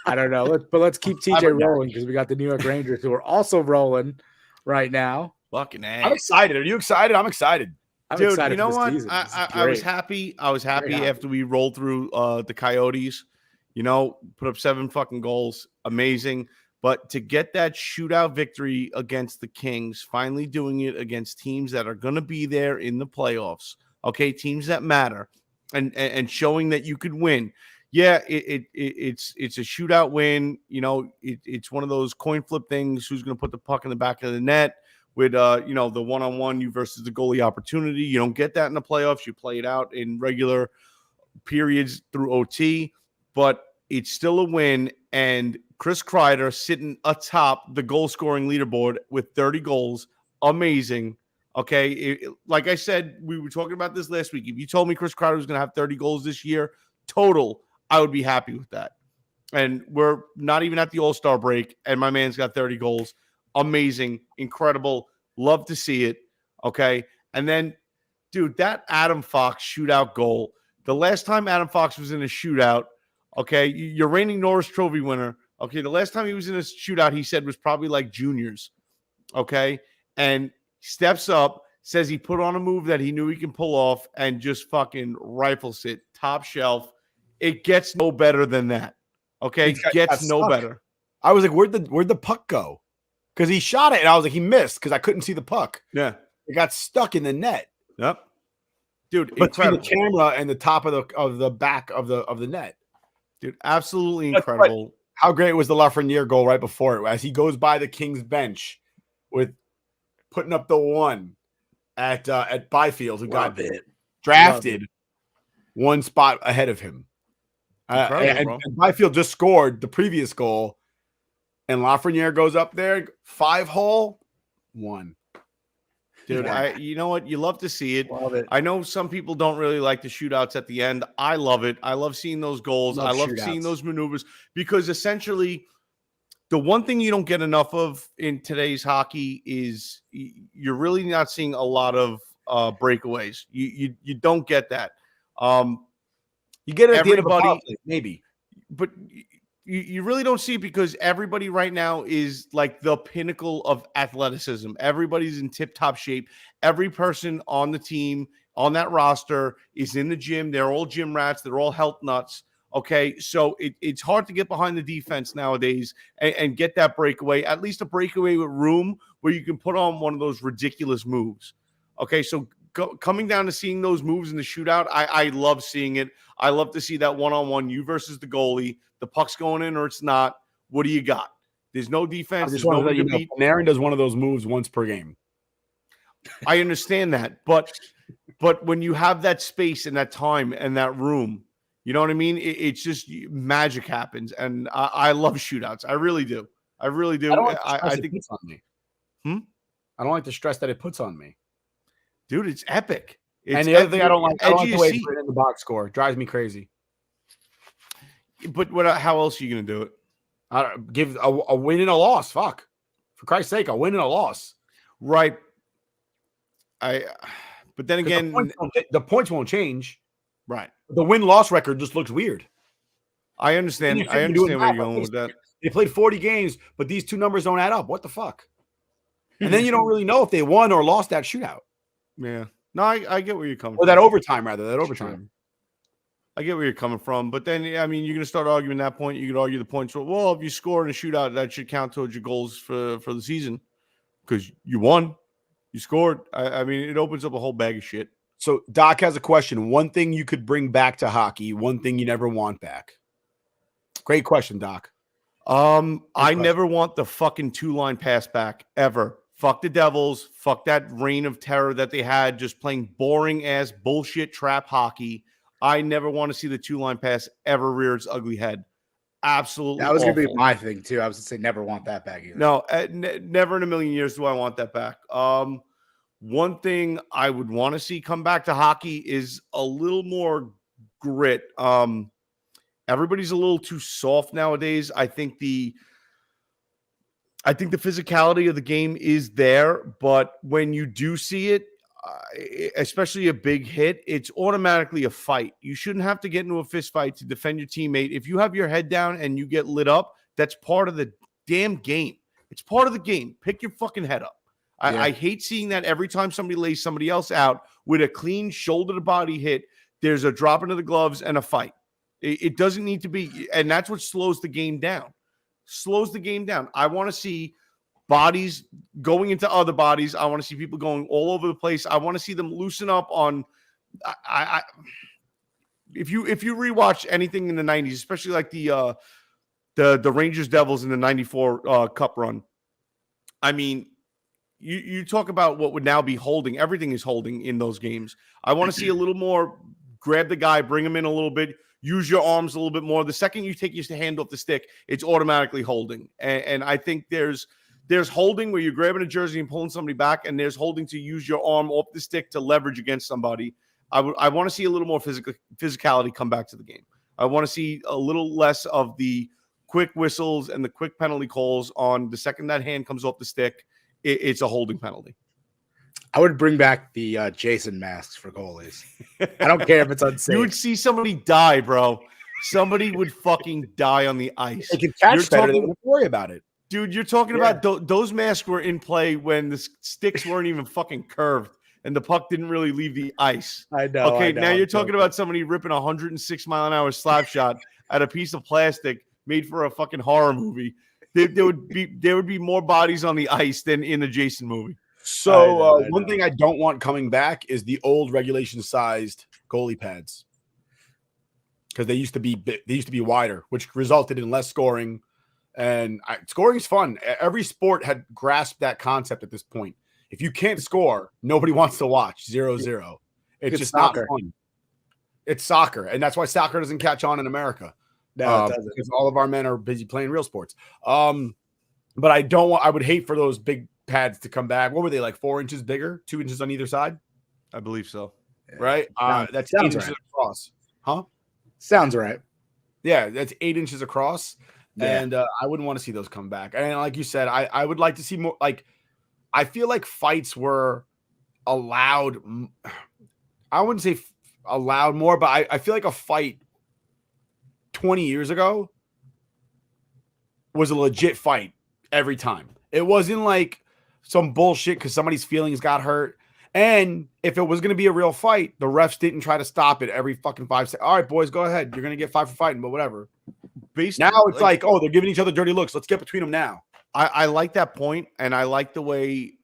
I don't know, but let's keep TJ rolling because we got the New York Rangers who are also rolling right now. Fucking A. I'm excited. Are you excited? I'm excited. Dude, excited, you know what? I was happy. I was happy after we rolled through the Coyotes. You know, put up 7 fucking goals. Amazing. But to get that shootout victory against the Kings, finally doing it against teams that are going to be there in the playoffs, okay, teams that matter, and showing that you could win. Yeah, it's a shootout win. You know, it's one of those coin flip things. Who's going to put the puck in the back of the net with you know, the one-on-one you versus the goalie opportunity? You don't get that in the playoffs. You play it out in regular periods through OT, but it's still a win. And Chris Kreider sitting atop the goal-scoring leaderboard with 30 goals. Amazing. Okay, like I said, we were talking about this last week. If you told me Chris Kreider was going to have 30 goals this year, total, I would be happy with that. And we're not even at the All-Star break, and my man's got 30 goals. Amazing. Incredible. Love to see it. Okay, and then, dude, that Adam Fox shootout goal, the last time Adam Fox was in a shootout, okay, your reigning Norris Trophy winner. Okay, the last time he was in a shootout, he said was probably like juniors. Okay, and steps up, says he put on a move that he knew he can pull off, and just fucking rifles it top shelf. It gets no better than that. Okay, it gets no better. I was like, where'd the puck go? Because he shot it, and I was like, he missed because I couldn't see the puck. Yeah, it got stuck in the net. Yep, dude, but incredible. The camera and the top of the back of the net. Dude, absolutely incredible. But how great was the Lafreniere goal right before it? As he goes by the Kings bench with putting up the one at Byfield, who got drafted one spot ahead of him. And Byfield just scored the previous goal, and Lafreniere goes up there, 5-hole, 1. Dude, you know what? You love to see it. Love it. I know some people don't really like the shootouts at the end. I love it. I love seeing those goals. I love seeing those maneuvers because essentially the one thing you don't get enough of in today's hockey is you're really not seeing a lot of breakaways. You don't get that. You get it at the end of a power play, maybe. But you really don't see it because everybody right now is like the pinnacle of athleticism. Everybody's in tip-top shape. Every person on the team, on that roster, is in the gym. They're all gym rats. They're all health nuts. Okay, so it's hard to get behind the defense nowadays and get that breakaway, at least a breakaway with room where you can put on one of those ridiculous moves. Okay, so coming down to seeing those moves in the shootout, I love seeing it. I love to see that one-on-one, you versus the goalie. The puck's going in or it's not. What do you got? There's no defense. There's nobody to beat. Panarin does one of those moves once per game. I understand that, but when you have that space and that time and that room, you know what I mean? It's just magic happens, and I love shootouts. I really do. I really do. I think it's on me. I don't like the stress that it puts on me, dude. It's epic. And the other thing I don't like the way it's written in the box score. It drives me crazy. But how else are you going to do it? I don't give a win and a loss. Fuck. For Christ's sake, a win and a loss. Right. But then again, the points won't change. Right. The win-loss record just looks weird. I understand. I understand where you're going with that. They played 40 games, but these two numbers don't add up. What the fuck? And then you don't really know if they won or lost that shootout. Yeah. No, I get where you're coming from. Or that overtime. I get where you're coming from. But then, I mean, you're going to start arguing that point. You could argue the points. Well, if you score in a shootout, that should count towards your goals for the season because you won. You scored. I mean, it opens up a whole bag of shit. So Doc has a question. One thing you could bring back to hockey, one thing you never want back. Great question, Doc. I never want the fucking 2-line pass back ever. Fuck the Devils. Fuck that reign of terror that they had, just playing boring-ass bullshit trap hockey. I never want to see the two-line pass ever rear its ugly head. Absolutely That was going to be awful. my thing, too. I was going to say never want that back either. No, never in a million years do I want that back. One thing I would want to see come back to hockey is a little more grit. Everybody's a little too soft nowadays. I think the physicality of the game is there, but when you do see it, especially a big hit, it's automatically a fight. You shouldn't have to get into a fist fight to defend your teammate. If you have your head down and you get lit up, that's part of the damn game. It's part of the game. Pick your fucking head up. I hate seeing that every time somebody lays somebody else out with a clean shoulder-to-body hit, there's a drop into the gloves and a fight. It doesn't need to be, and that's what slows the game down. I want to see bodies going into other bodies. I want to see people going all over the place. I want to see them loosen up on. If you rewatch anything in the 90s, especially like the Rangers Devils in the 94 Cup run, I mean, you talk about what would now be holding. Everything is holding in those games. I want to see a little more. Grab the guy, bring him in a little bit. Use your arms a little bit more. The second you take your hand off the stick, it's automatically holding. And I think there's holding where you're grabbing a jersey and pulling somebody back, and there's holding to use your arm off the stick to leverage against somebody. I want to see a little more physicality come back to the game. I want to see a little less of the quick whistles and the quick penalty calls on the second that hand comes off the stick. It's a holding penalty. I would bring back the Jason masks for goalies. I don't care if it's unsafe. You would see somebody die, bro. Somebody would fucking die on the ice. They can catch better. They don't worry about it. Dude, you're talking about those masks were in play when the sticks weren't even fucking curved and the puck didn't really leave the ice. I know. Okay, now you're talking about somebody ripping 106-mile-an-hour slap shot at a piece of plastic made for a fucking horror movie. There would be more bodies on the ice than in the Jason movie. So one thing I don't want coming back is the old regulation-sized goalie pads, because they used to be wider, which resulted in less scoring. And scoring's fun. Every sport had grasped that concept at this point. If you can't score, nobody wants to watch 0-0. It's just soccer. Not fun. It's soccer, and that's why soccer doesn't catch on in America. No, it doesn't. Because all of our men are busy playing real sports. But I would hate for those big pads to come back. What were they, like 4 inches bigger, 2 inches on either side? I believe so. Right? That's 8 inches across. Huh? Sounds right. Yeah, that's 8 inches across. Yeah. And I wouldn't want to see those come back. And like you said, I would like to see more. Like, I feel like fights were allowed. I wouldn't say allowed more, but I feel like a fight 20 years ago was a legit fight every time. It wasn't like some bullshit because somebody's feelings got hurt. And if it was going to be a real fight, the refs didn't try to stop it every fucking 5 seconds. All right, boys, go ahead. You're going to get 5 for fighting, but whatever. Now it's like, oh, they're giving each other dirty looks. Let's get between them now. I like that point, and I like the way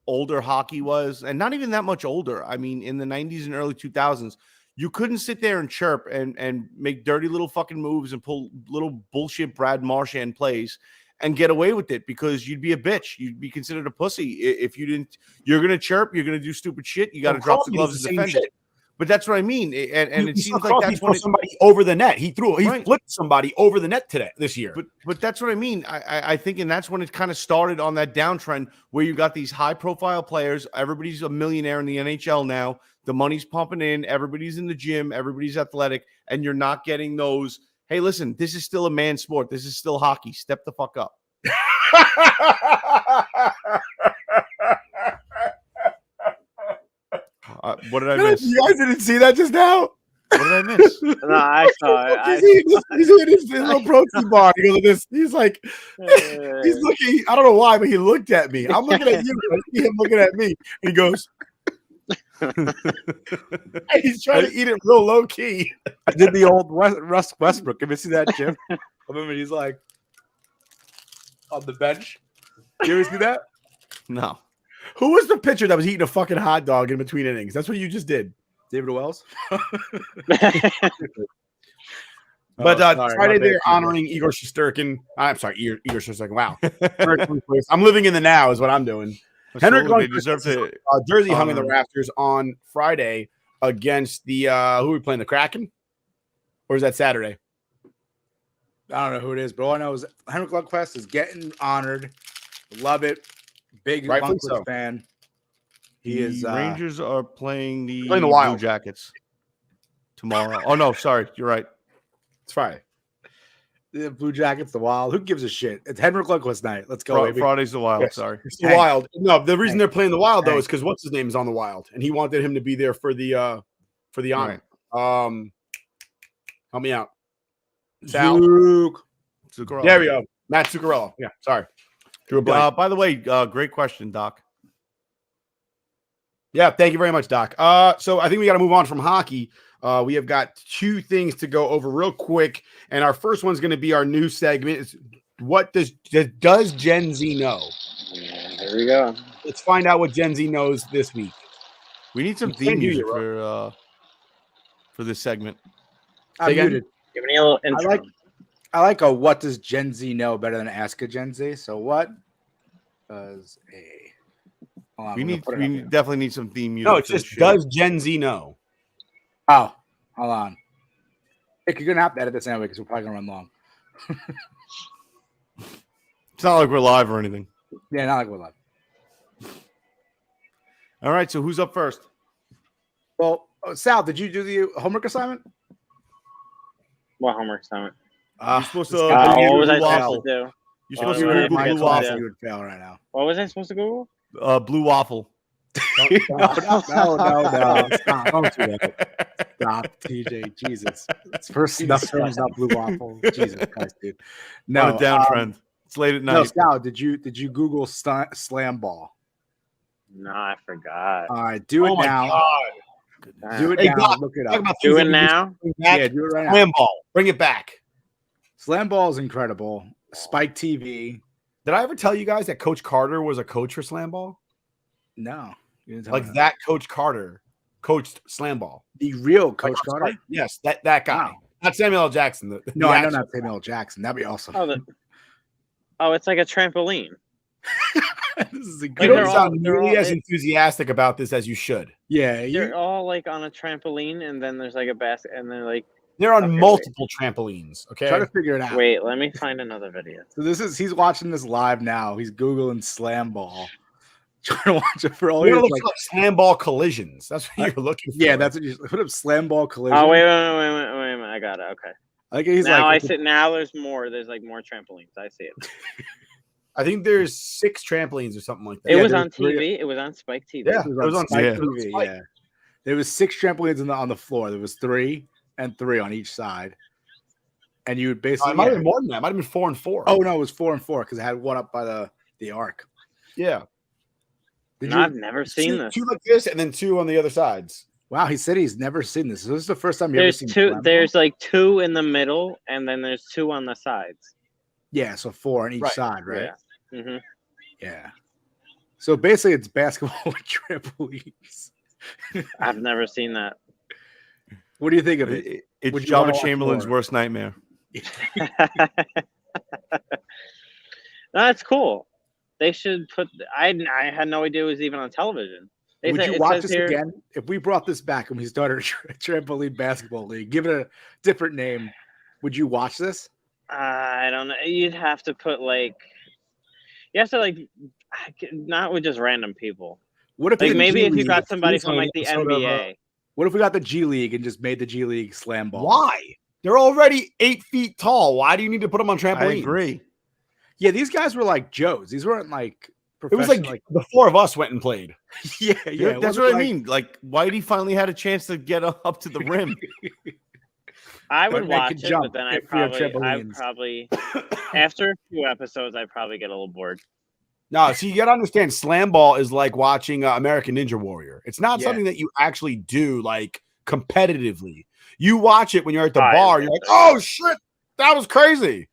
older hockey was, and not even that much older. I mean, in the 90s and early 2000s, you couldn't sit there and chirp and make dirty little fucking moves and pull little bullshit Brad Marchand plays and get away with it because you'd be a bitch. You'd be considered a pussy if you didn't. You're going to chirp. You're going to do stupid shit. You got to drop the gloves and defend it. But that's what I mean. And it seems like that's when somebody over the net. He flipped somebody over the net this year. But that's what I mean. I think, and that's when it kind of started on that downtrend where you got these high profile players. Everybody's a millionaire in the NHL now. The money's pumping in. Everybody's in the gym. Everybody's athletic, and you're not getting those. Hey, listen, this is still a man sport. This is still hockey. Step the fuck up. What did I miss? You guys didn't see that just now? What did I miss? No, I saw it. He's in his little protein bar. He goes like this. He's like, he's looking. I don't know why, but he looked at me. I'm looking at you. I see him looking at me. He goes, he's trying to eat it real low key. I did the old Russ Westbrook. Have you seen that, Jim? I remember he's like on the bench. You ever see that? No. Who was the pitcher that was eating a fucking hot dog in between innings? That's what you just did. David Wells. But Friday they're honoring Igor Shesterkin. I'm sorry, Igor Shesterkin. Wow. I'm living in the now is what I'm doing. Henrik Absolutely. They deserve to jersey hung in the honor him. rafters on Friday against the who are we playing, the Kraken? Or is that Saturday? I don't know who it is, but all I know is Henrik Lundqvist is getting honored. Love it. Big Rightfully Lundqvist so. fan. He The is Rangers are playing the Playing the Blue Wild. Jackets tomorrow. Oh no, sorry, you're right. It's Friday. the Blue Jackets, the Wild. Who gives a shit? It's Henrik Lundqvist night. Let's go, baby. Friday's the Wild. Yes. Sorry. It's the Hank. Wild. No, the reason they're playing the Wild though Hank. is because what's his name is on the Wild, and he wanted him to be there for the honor. Help me out. Sal. Luke. Zuccarello. There we go. Matt Zuccarello. Yeah, sorry. Drew a blank. By the way, great question, Doc. Yeah, thank you very much, Doc. So I think we got to move on from hockey. We have got two things to go over real quick, and our first one's going to be our new segment. It's what does Gen Z know? Yeah, there we go. Let's find out what Gen Z knows this week. We need some You theme can't hear music you, for this segment. I'm again? muted. Give me a little intro. I like a what does Gen Z know better than ask a Gen Z. So what does a hold on, We definitely need some theme music. No, it's for this just show. does Gen Z know? Oh, hold on. Nick, you're gonna have to edit this anyway because we're probably gonna run long. It's not like we're live or anything. Yeah, not like we're live. All right, so who's up first? Well, Sal, did you do the homework assignment? What homework assignment? You're supposed to. What was I Blue supposed waffle. to do? You're supposed You to were in Google my blue class, waffle. you would fail right now. What was I supposed to Google? Blue waffle. No. Stop. Don't do that. Stop, TJ. Jesus. It's first snuff films, not blue waffle. Jesus Christ, dude. Not No, a down trend. It's late at night. no, Sal, did you Google slam ball? No, I forgot. All right, do it Oh my now. God. Do it Hey, now. Doc, Look it Talk up. about Do things it that we now. bring back. Yeah, do it right now. Slam ball. Bring it back. Slam ball is incredible. Spike TV. Did I ever tell you guys that Coach Carter was a coach for slam ball? No, you didn't tell Like me that Coach Carter coached slam ball. The real Coach Like, Carter. Yes, that guy. Wow. Not Samuel L. Jackson. No, the I know actual- not Samuel L. Jackson. That'd be awesome. Oh, it's like a trampoline. This is You Like, don't they're all- sound they're nearly all- as enthusiastic about this as you should. yeah. They're all like on a trampoline, and then there's like a basket, and they're like, They're on Okay, multiple trampolines. Okay. Try to figure it out. wait, let me find another video. So he's watching this live now. He's Googling slam ball. Trying to watch it for all You're his gonna look like, for like slam ball collisions. That's what you're looking for. yeah, that's what you put up slam ball collision. Oh, wait a minute. I got it. Okay. Like he's Now like I see. Now there's more. There's like more trampolines. I see it. I think there's 6 trampolines or something like that. It Yeah, was there's on three- TV. It was on Spike TV. Yeah. It was It was on on Spike yeah. TV, Spike. yeah. There was 6 trampolines on the floor. There was 3 and 3 on each side. And you would It basically might have been more than that. It might have been 4 and 4. Oh no, it was 4 and 4 because it had one up by the arc. yeah. Did No, you? I've never seen this. 2 like this, and then 2 on the other sides. Wow, he said he's never seen this. So this is the first time you ever There's seen two. slam ball? There's like 2 in the middle, and then there's 2 on the sides. Yeah, so 4 on each Right. side, right? Yeah. hmm Yeah. So basically, it's basketball with trampolines. I've never seen that. What do you think of it? It's Would you wanna Java watch Chamberlain's more? worst nightmare. That's cool. They should put. I had no idea it was even on television. Would said- you it watch says this here- again? If we brought this back and we started a trampoline basketball league, give it a different name, would you watch this? I don't know. You'd have to put like. You have to like, not with just random people. What if Like the maybe G if you League- got somebody Please from on like the episode of, NBA. What if we got the G League and just made the G League slam ball? Why? They're already 8 feet tall. Why do you need to put them on I trampolines? agree. Yeah, these guys were like Joes. These weren't like It was professional. like the 4 of us went and played. yeah, yeah. it That's wasn't what I like- mean. Like Whitey finally had a chance to get up to the rim. I But would they watch could it, jump but then I if we had probably after a few episodes, I'd probably get a little bored. No, so you got to understand, slam ball is like watching American Ninja Warrior. It's not Yeah. something that you actually do like competitively. You watch it when you're at the I bar. You're like, oh shit, that was crazy.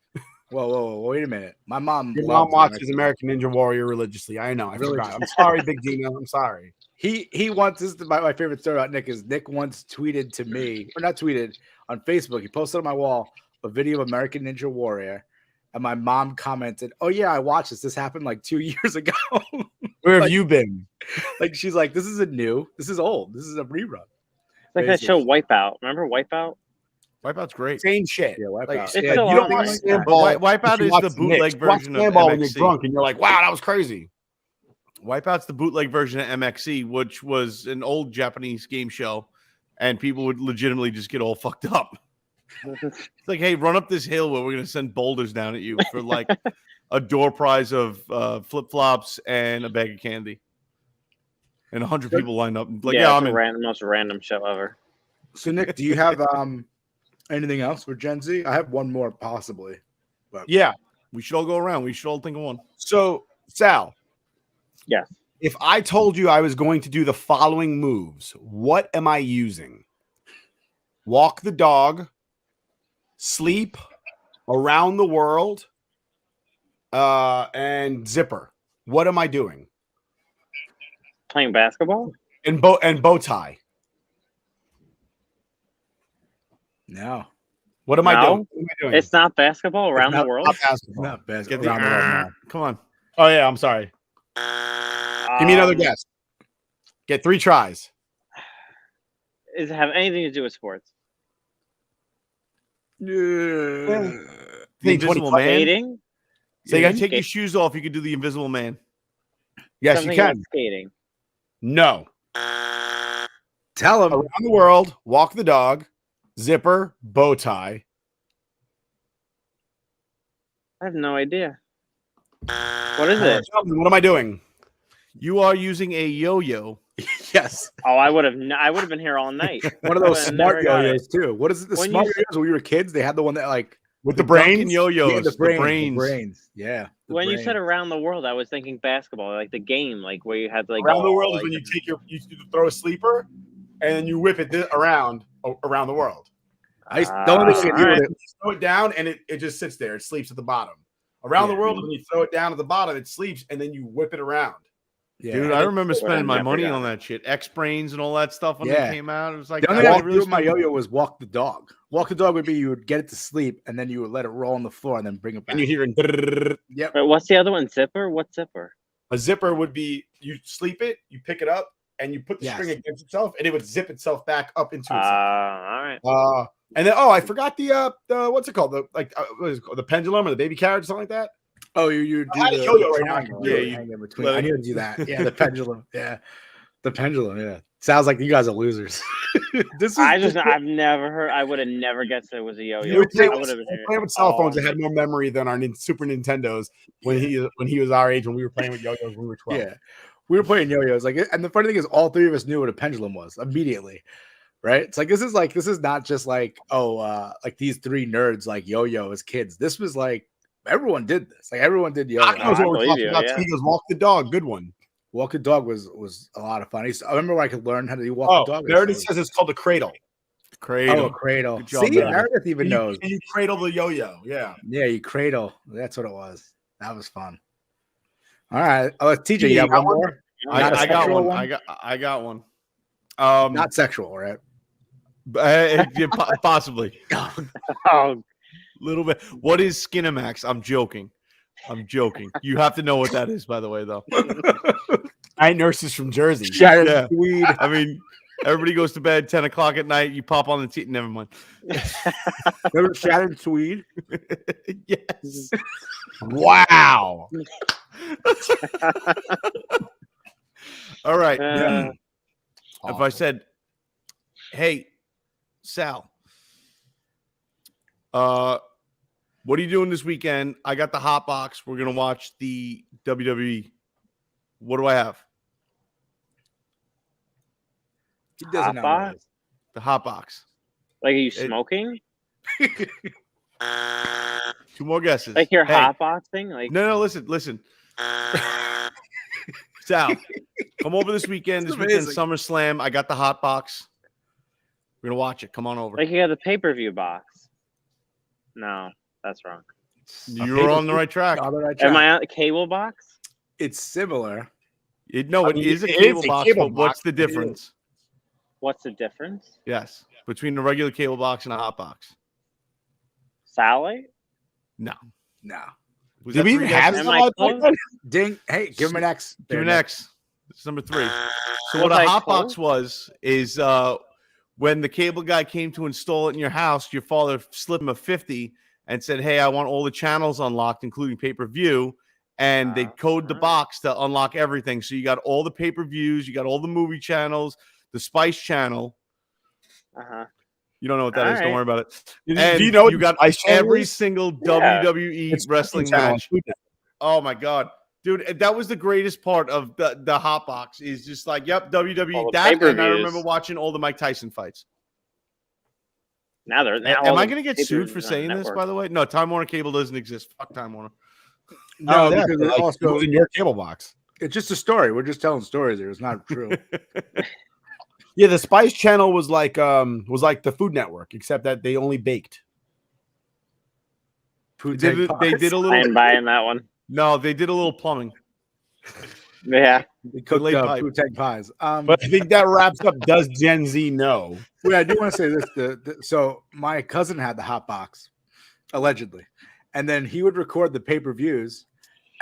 Whoa, wait a minute. My mom. Your loves mom watches American Ninja Warrior religiously. I know. I Really? forgot. I'm sorry, Big Dino. I'm sorry. He once, this is my favorite story about Nick, is Nick once tweeted to me, or not tweeted, on Facebook. He posted on my wall a video of American Ninja Warrior, and my mom commented, "Oh yeah, I watched this. This happened like 2 years ago." Where have you been? Like she's like, this isn't new. This is old. This is a rerun. It's like that show Wipeout. Remember Wipeout? Wipeout's great. Same shit. Yeah, Wipeout. Like, It's like, still you don't on, watch right? Sandball. Wipeout You is watch the bootleg Knicks. You watch version of Sandball when you're MXC. drunk, and you're like, wow, that was crazy. Wipeout's the bootleg version of MXC, which was an old Japanese game show, and people would legitimately just get all fucked up. It's like, hey, run up this hill where we're going to send boulders down at you for like a door prize of flip-flops and a bag of candy. And 100 people lined up. Like, yeah, I'm it's in. the most random show ever. So Nick, do you have anything else for Gen Z? I have one more possibly. Yeah. We should all go around. We should all think of one. So, Sal. Yes. If I told you I was going to do the following moves, what am I using? Walk the dog, sleep, around the world, and zipper. What am I doing? Playing basketball? And bow tie. No. What am I No. doing? What am I doing? It's not basketball around not- the world? not basketball. Not best. Get the Around the world now. Come on. Oh yeah, I'm sorry. Give me another guess. Get 3 tries. Does it have anything to do with sports? The Think Invisible 25. Man. Skating? Say You again? take your shoes off. You could do the Invisible Man. Yes, Something you can. about skating. No. Tell him. Around the world, walk the dog, zipper, bow tie. I have no idea. What is it? Tell me, what am I doing? You are using a yo-yo. Yes. Oh, I would have been here all night. One of those I smart never got yo-yos too. What is it? The When smart you- yo-yos when we were kids, they had the one that like With the Dunkin' brains? yo-yos. yeah, the brains. Yeah. the When you brains. said around the world, I was thinking basketball, like the game, like where you had to like Around the go, world like, is when you throw a sleeper and then you whip it around the world. I used, the only thing I could do alright. with it, You throw it down and it just sits there. It sleeps at the bottom. Around Yeah. the world, when you throw it down at the bottom, it sleeps and then you whip it around. yeah. Dude, I remember I spending my never money got on that shit. X-Brains and all that stuff when Yeah. they came out. It was like, The only thing I I could do really with my spent- yo-yo was walk the dog. Walk the dog would be you would get it to sleep and then you would let it roll on the floor and then bring it back. And you hear it. Yep. Wait, what's the other one? Zipper? What's zipper? A zipper would be you sleep it, you pick it up, and you put the Yes. string against itself, and it would zip itself back up into itself. All right. And then I forgot the what's it called? What is it called? The pendulum or the baby carriage, something like that. Oh, you do I had a the yo-yo right now. triangle, Yeah, you you hang in between. let I it- need to do that. Yeah, the pendulum. Yeah, the pendulum. Yeah, sounds like you guys are losers. I've never heard. I would have never guessed it was a yo-yo. You were playing I with, would have been playing with cell phones that had more memory than our Super Nintendos when he was our age when we were playing with yo-yos when we were 12. Yeah, we were playing yo-yos. Like, and the funny thing is, all three of us knew what a pendulum was immediately. Right? It's like this is not just like like these three nerds like yo-yo as kids. This was like everyone did this. Like everyone did yo-yo. Doc knows what I we're believe talking you, about. yeah. He goes, walk the dog, good one. Walk the dog was a lot of fun. I remember when I could learn how to do walk the dog. Meredith says it's called a cradle. Cradle. Oh, a cradle. Good job, See, Meredith. Meredith even knows. And you cradle the yo-yo. Yeah. Yeah, you cradle. That's what it was. That was fun. All right. Oh, TJ, You you have got one one? more? I Not a got sexual one. I got one. Not sexual, right? Yeah, possibly. Oh, Little bit. What is Skinamax? I'm joking. You have to know what that is, by the way, though. I nurses from Jersey. Shattered Yeah. weed. I mean, everybody goes to bed 10 o'clock at night. You pop on the TV. Never mind. Remember shattered Swede? Yes. Wow. All right. Uh, If I said, hey, Sal, what are you doing this weekend? I got the hot box. We're going to watch the WWE. What do I have? He doesn't know. Hot what it is. The hot box. like, are you smoking? 2 more guesses. Like your Hey. hotboxing? Like, No, listen. Sal, come over this weekend. It's This weekend, amazing. SummerSlam. I got the hot box. We're gonna watch it. Come on over. like you have the pay-per-view box. No, that's wrong. You're on the right track. On the right Am track. I on the cable box? It's similar. It I mean, is a it is cable a box, cable but what's box. the It is. difference? What's the difference? Yes, between the regular cable box and a hot box. Satellite? No. No. Was Did that we three even have guesses? Am I somebody close? like that? Ding. Hey, give him an X. Give There, an Nick. X. It's number 3. So Was what a I hot close? box is when the cable guy came to install it in your house, your father slipped him a 50 and said, "Hey, I want all the channels unlocked, including pay-per-view." And they code the box to unlock everything. So you got all the pay-per-views, you got all the movie channels, the Spice Channel. Uh-huh. You don't know what that All is. Don't right. worry about it. Do And you know what you got Spice Channel every is? single Yeah. WWE It's wrestling Cooking Channel on match. Food Network. Oh my god, dude, that was the greatest part of the hot box. Is just like, yep, WWE. All the That, and I pay-per-views. remember watching all the Mike Tyson fights. Now they're now. Am all I the going to get sued for pay-per-views on saying this? network. By the way, no. Time Warner Cable doesn't exist. Fuck Time Warner. No, Oh, yeah, because but, it like, also it was in your cable box. it's just a story. We're just telling stories here. It's not true. Yeah, the Spice Channel was like the Food Network, except that they only baked. Food They tank did a I little. ain't buying that one. No, they did a little plumbing. Yeah. They cooked laid pipe. food tank pies. But I think that wraps up. Does Gen Z know? Wait, I do want to say this. So my cousin had the hot box, allegedly, and then he would record the pay-per-views,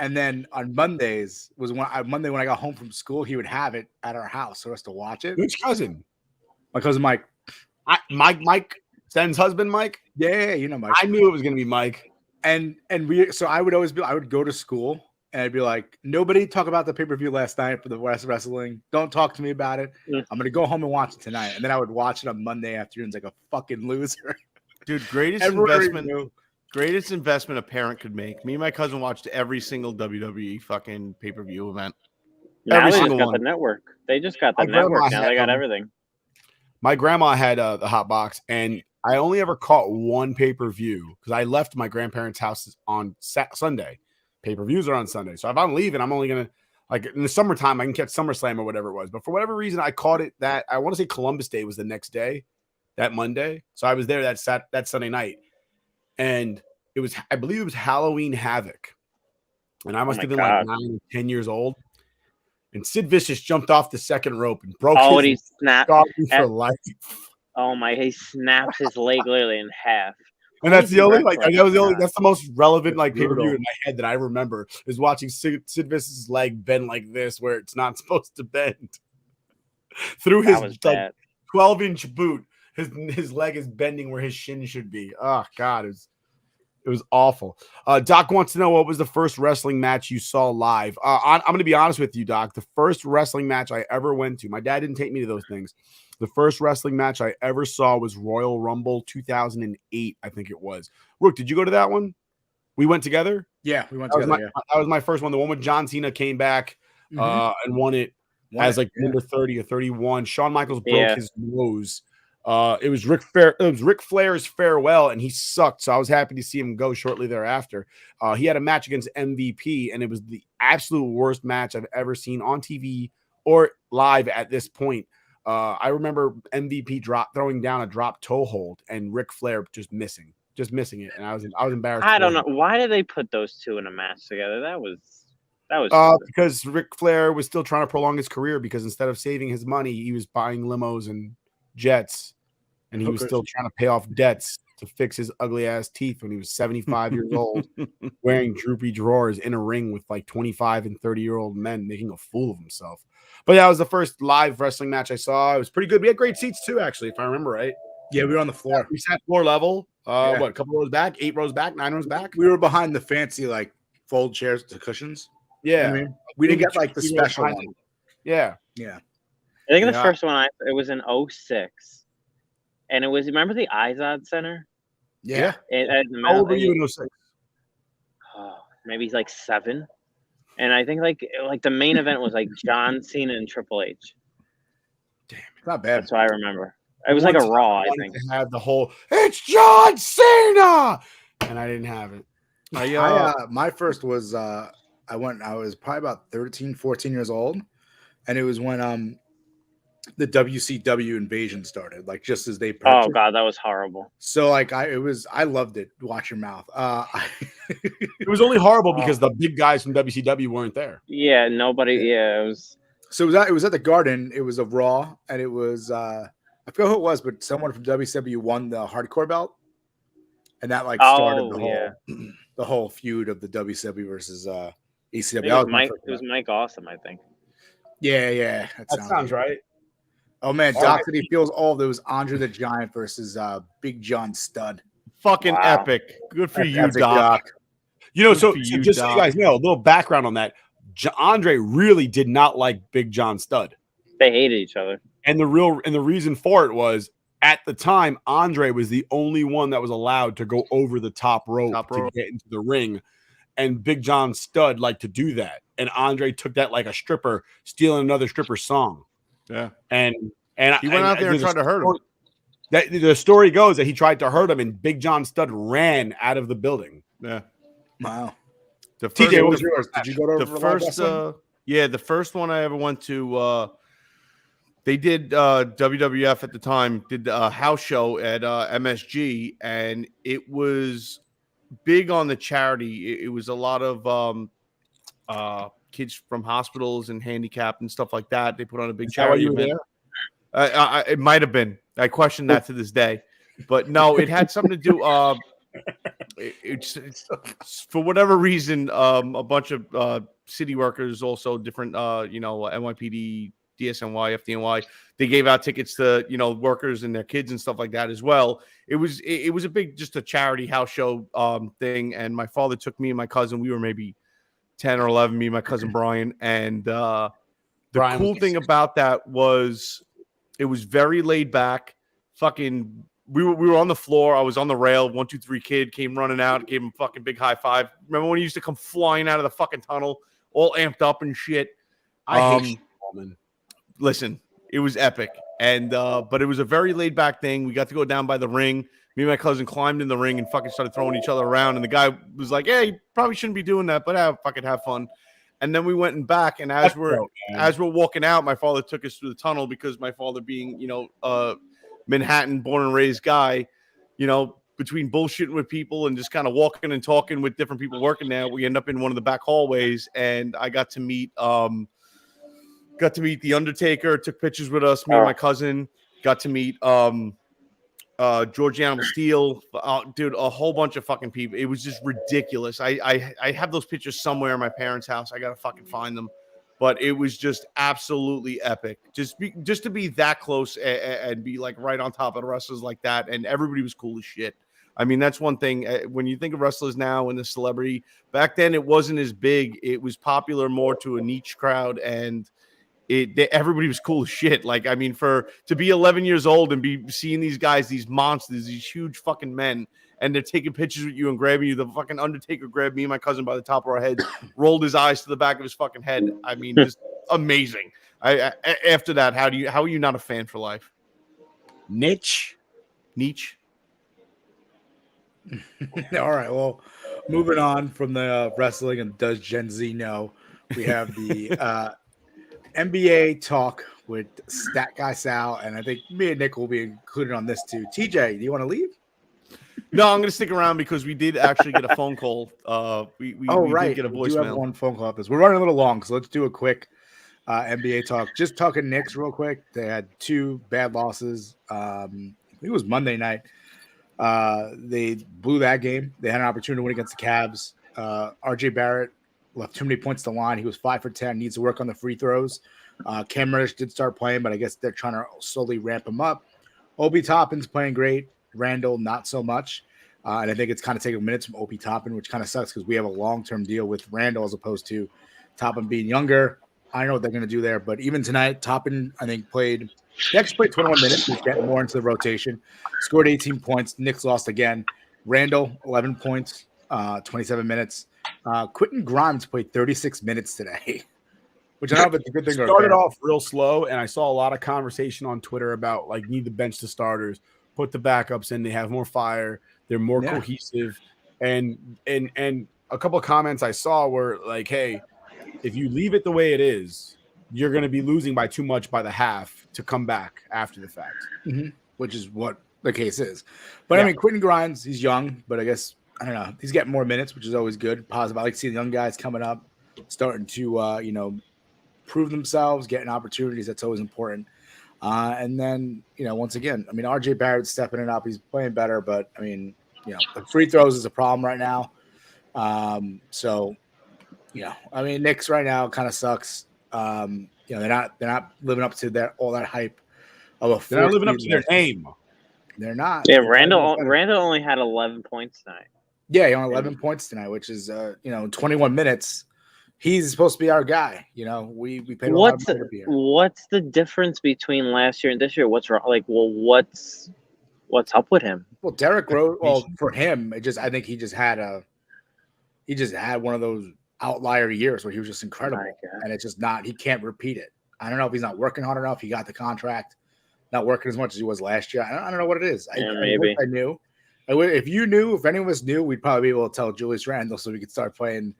and then on Mondays was Monday when I got home from school, he would have it at our house for us to watch it. Which cousin? My cousin Mike. Mike Sten's husband, Mike. Yeah, you know Mike. I knew it was going to be Mike. And I would go to school and I'd be like, nobody talk about the pay-per-view last night for the West Wrestling. Don't talk to me about it. Yeah. I'm gonna go home and watch it tonight. And then I would watch it on Monday afternoons like a fucking loser. Dude, greatest investment a parent could make. Me and my cousin watched every single WWE fucking pay-per-view event. Now Every they just single got one. the network. They just got the My grandma network. Now had they got them. everything. My grandma had the hot box, and I only ever caught one pay-per-view because I left my grandparents' house on Sunday. Pay-per-views are on Sunday. So if I'm leaving, I'm only going to, like in the summertime, I can catch SummerSlam or whatever it was. But for whatever reason, I caught it that, I want to say Columbus Day was the next day, that Monday. So I was there that Sunday night. And it was, I believe it was Halloween Havoc. And I must my have been God. like 9 or 10 years old. And Sid Vicious jumped off the second rope and broke Oh, his he snapped. got me for at- life. Oh my! He snapped his leg literally in half. And that's the only Wrestling. that's the most relevant like Brutal. pay-per-view in my head that I remember is watching Sid Vicious's leg bend like this where it's not supposed to bend. Through That his was like bad. 12-inch boot, his leg is bending where his shin should be. Oh god, it was awful. Doc wants to know what was the first wrestling match you saw live. I'm going to be honest with you, Doc. The first wrestling match I ever went to, my dad didn't take me to those things. The first wrestling match I ever saw was Royal Rumble 2008, I think it was. Rook, did you go to that one? We went together? Yeah, we went That was, together. that was my first one. The one with John Cena came back Mhm. and won it as like number 30 or 31. Shawn Michaels broke his nose. It was Ric Flair's farewell, and he sucked. So I was happy to see him go shortly thereafter. He had a match against MVP, and it was the absolute worst match I've ever seen on TV or live at this point. I remember MVP throwing down a drop toe hold, and Ric Flair just missing it, and I was embarrassed. I don't know why did they put those two in a match together. That was because Ric Flair was still trying to prolong his career because instead of saving his money, he was buying limos and jets, and he was still trying to pay off debts to fix his ugly ass teeth when he was 75 years old, wearing droopy drawers in a ring with like 25 and 30-year-old men, making a fool of himself. But that was the first live wrestling match I saw. It was pretty good. We had great seats too, actually, if I remember right. Yeah, we were on the floor. We sat floor level. Yeah. What, a couple rows back, 8 rows back, 9 rows back? We were behind the fancy like fold chairs to cushions. Yeah. I mean, we didn't get like the special one. Yeah. Yeah. I think the Yeah. first one it was in 06. And it was, remember the Izod Center? Yeah. How old were you in 06? Maybe like 7. And I think like the main event was like John Cena and Triple H. It's not bad. That's what I remember. It was like a Raw, I think. To have the whole it's John Cena, and I didn't have it. My first was I was probably about 13, 14 years old, and it was when the WCW invasion started, like just as they purchased. Oh god, that was horrible. So like I loved it. Watch your mouth. It was only horrible because the big guys from WCW weren't there. Yeah, nobody. Yeah, it was. So it was at the Garden. It was a Raw, and it was I forgot who it was, but someone from WCW won the hardcore belt, and that like started the whole the whole feud of the WCW versus ECW. It was Mike Awesome, I think. Yeah. That sounds right. Oh man, Doc said he feels all of those Andre the Giant versus Big John Studd. Fucking epic. Good for you, Doc. You know, so just so you guys know, a little background on that. Andre really did not like Big John Studd. They hated each other. And the reason for it was at the time, Andre was the only one that was allowed to go over the top rope to get into the ring. And Big John Studd liked to do that. And Andre took that like a stripper stealing another stripper's song. Yeah. And he went out there and tried to hurt him. The story goes that he tried to hurt him and Big John Studd ran out of the building. Yeah. Wow. TJ, what was yours? Did you go to the first? The first one I ever went to. They did WWF at the time. Did a house show at MSG, and it was big on the charity. It was a lot of kids from hospitals and handicapped and stuff like that. They put on a big charity event. It might have been. I question that to this day, but no, it had something to do. It's for whatever reason, a bunch of city workers, also different, NYPD, DSNY, FDNY. They gave out tickets to workers and their kids and stuff like that as well. It was a big, just a charity house show thing. And my father took me and my cousin. We were maybe 10 or 11. Me and my cousin Brian. And the cool thing about that was it was very laid back. Fucking. We were on the floor. I was on the rail. 1, 2, 3 kid came running out. Gave him a fucking big high five. Remember when he used to come flying out of the fucking tunnel, all amped up and shit? I hate woman. Listen, it was epic, and but it was a very laid back thing. We got to go down by the ring. Me and my cousin climbed in the ring and fucking started throwing each other around. And the guy was like, "Hey, you probably shouldn't be doing that, but have fun." And then we went and back, and as we're walking out, my father took us through the tunnel because my father being Manhattan born and raised guy, between bullshitting with people and just kind of walking and talking with different people working there, we end up in one of the back hallways, and I got to meet the Undertaker, took pictures with us, me and my cousin, got to meet George Animal Steel, dude, a whole bunch of fucking people. It was just ridiculous. I have those pictures somewhere in my parents' house. I gotta fucking find them. But it was just absolutely epic. Just to be that close and be like right on top of the wrestlers like that, and everybody was cool as shit. I mean, that's one thing. When you think of wrestlers now and the celebrity, back then it wasn't as big. It was popular more to a niche crowd, and everybody was cool as shit. Like, I mean, to be 11 years old and be seeing these guys, these monsters, these huge fucking men, and they're taking pictures with you and grabbing you. The fucking Undertaker grabbed me and my cousin by the top of our heads, rolled his eyes to the back of his fucking head. I mean, just amazing. After that, how are you not a fan for life? Niche. All right. Well, moving on from the wrestling and does Gen Z know, we have the NBA talk with Stat Guy Sal, and I think me and Nick will be included on this too. TJ, do you want to leave? No, I'm going to stick around because we did actually get a phone call. We did get a voicemail. We do have one phone call up this. We're running a little long, so let's do a quick NBA talk. Just talking Knicks real quick. They had 2 bad losses. I think it was Monday night. They blew that game. They had an opportunity to win against the Cavs. RJ Barrett left too many points to the line. He was 5 for 10. Needs to work on the free throws. Cam Reddish did start playing, but I guess they're trying to slowly ramp him up. Obi Toppin's playing great. Randall, not so much. And I think it's kind of taking minutes from Obi Toppin, which kind of sucks because we have a long-term deal with Randall as opposed to Toppin being younger. I don't know what they're going to do there. But even tonight, Toppin, I think, he actually played 21 minutes. He's getting more into the rotation. Scored 18 points. Knicks lost again. Randall, 11 points, 27 minutes. Quentin Grimes played 36 minutes today, which I don't know if it's a good thing. Started off real slow, and I saw a lot of conversation on Twitter about, like, need to bench the starters, put the backups in. They have more fire. They're more cohesive. And a couple of comments I saw were like, hey, if you leave it the way it is, you're going to be losing by too much by the half to come back after the fact. Mm-hmm. Which is what the case is. But, I mean, Quentin Grimes, he's young, but I guess, I don't know, he's getting more minutes, which is always good, positive. I like seeing young guys coming up, starting to, prove themselves, getting opportunities. That's always important. And then, once again, I mean, RJ Barrett's stepping it up. He's playing better, but I mean, the free throws is a problem right now. So, I mean, Knicks right now kind of sucks. They're not living up to all that hype of a. They're not living up to their name. They're not. Yeah, Randall only had 11 points tonight. Yeah, he only 11 points tonight, which is 21 minutes. He's supposed to be our guy. We paid a lot of money to be here. What's the difference between last year and this year? What's wrong? What's up with him? Well, Derrick Rose. Well, for him, I think he just had one of those outlier years where he was just incredible, and it's just not. He can't repeat it. I don't know if he's not working hard enough. He got the contract, not working as much as he was last year. I don't know what it is. Maybe I knew. If any of us knew, we'd probably be able to tell Julius Randle so we could start playing,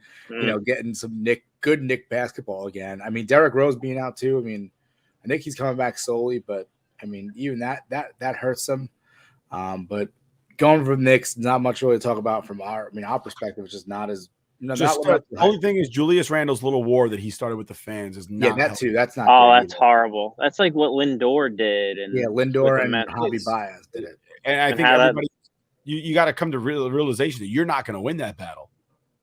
getting some good Nick basketball again. I mean, Derrick Rose being out too. I mean, I think he's coming back slowly, but I mean, even that hurts him. But going from Knicks, not much really to talk about from our perspective. It's just not as. The only thing is Julius Randle's little war that he started with the fans is not. Yeah, that too. That's not. Oh, that's horrible. That's like what Lindor did, and Lindor and Javi Baez did it. And I think everybody. You got to come to realization that you're not going to win that battle.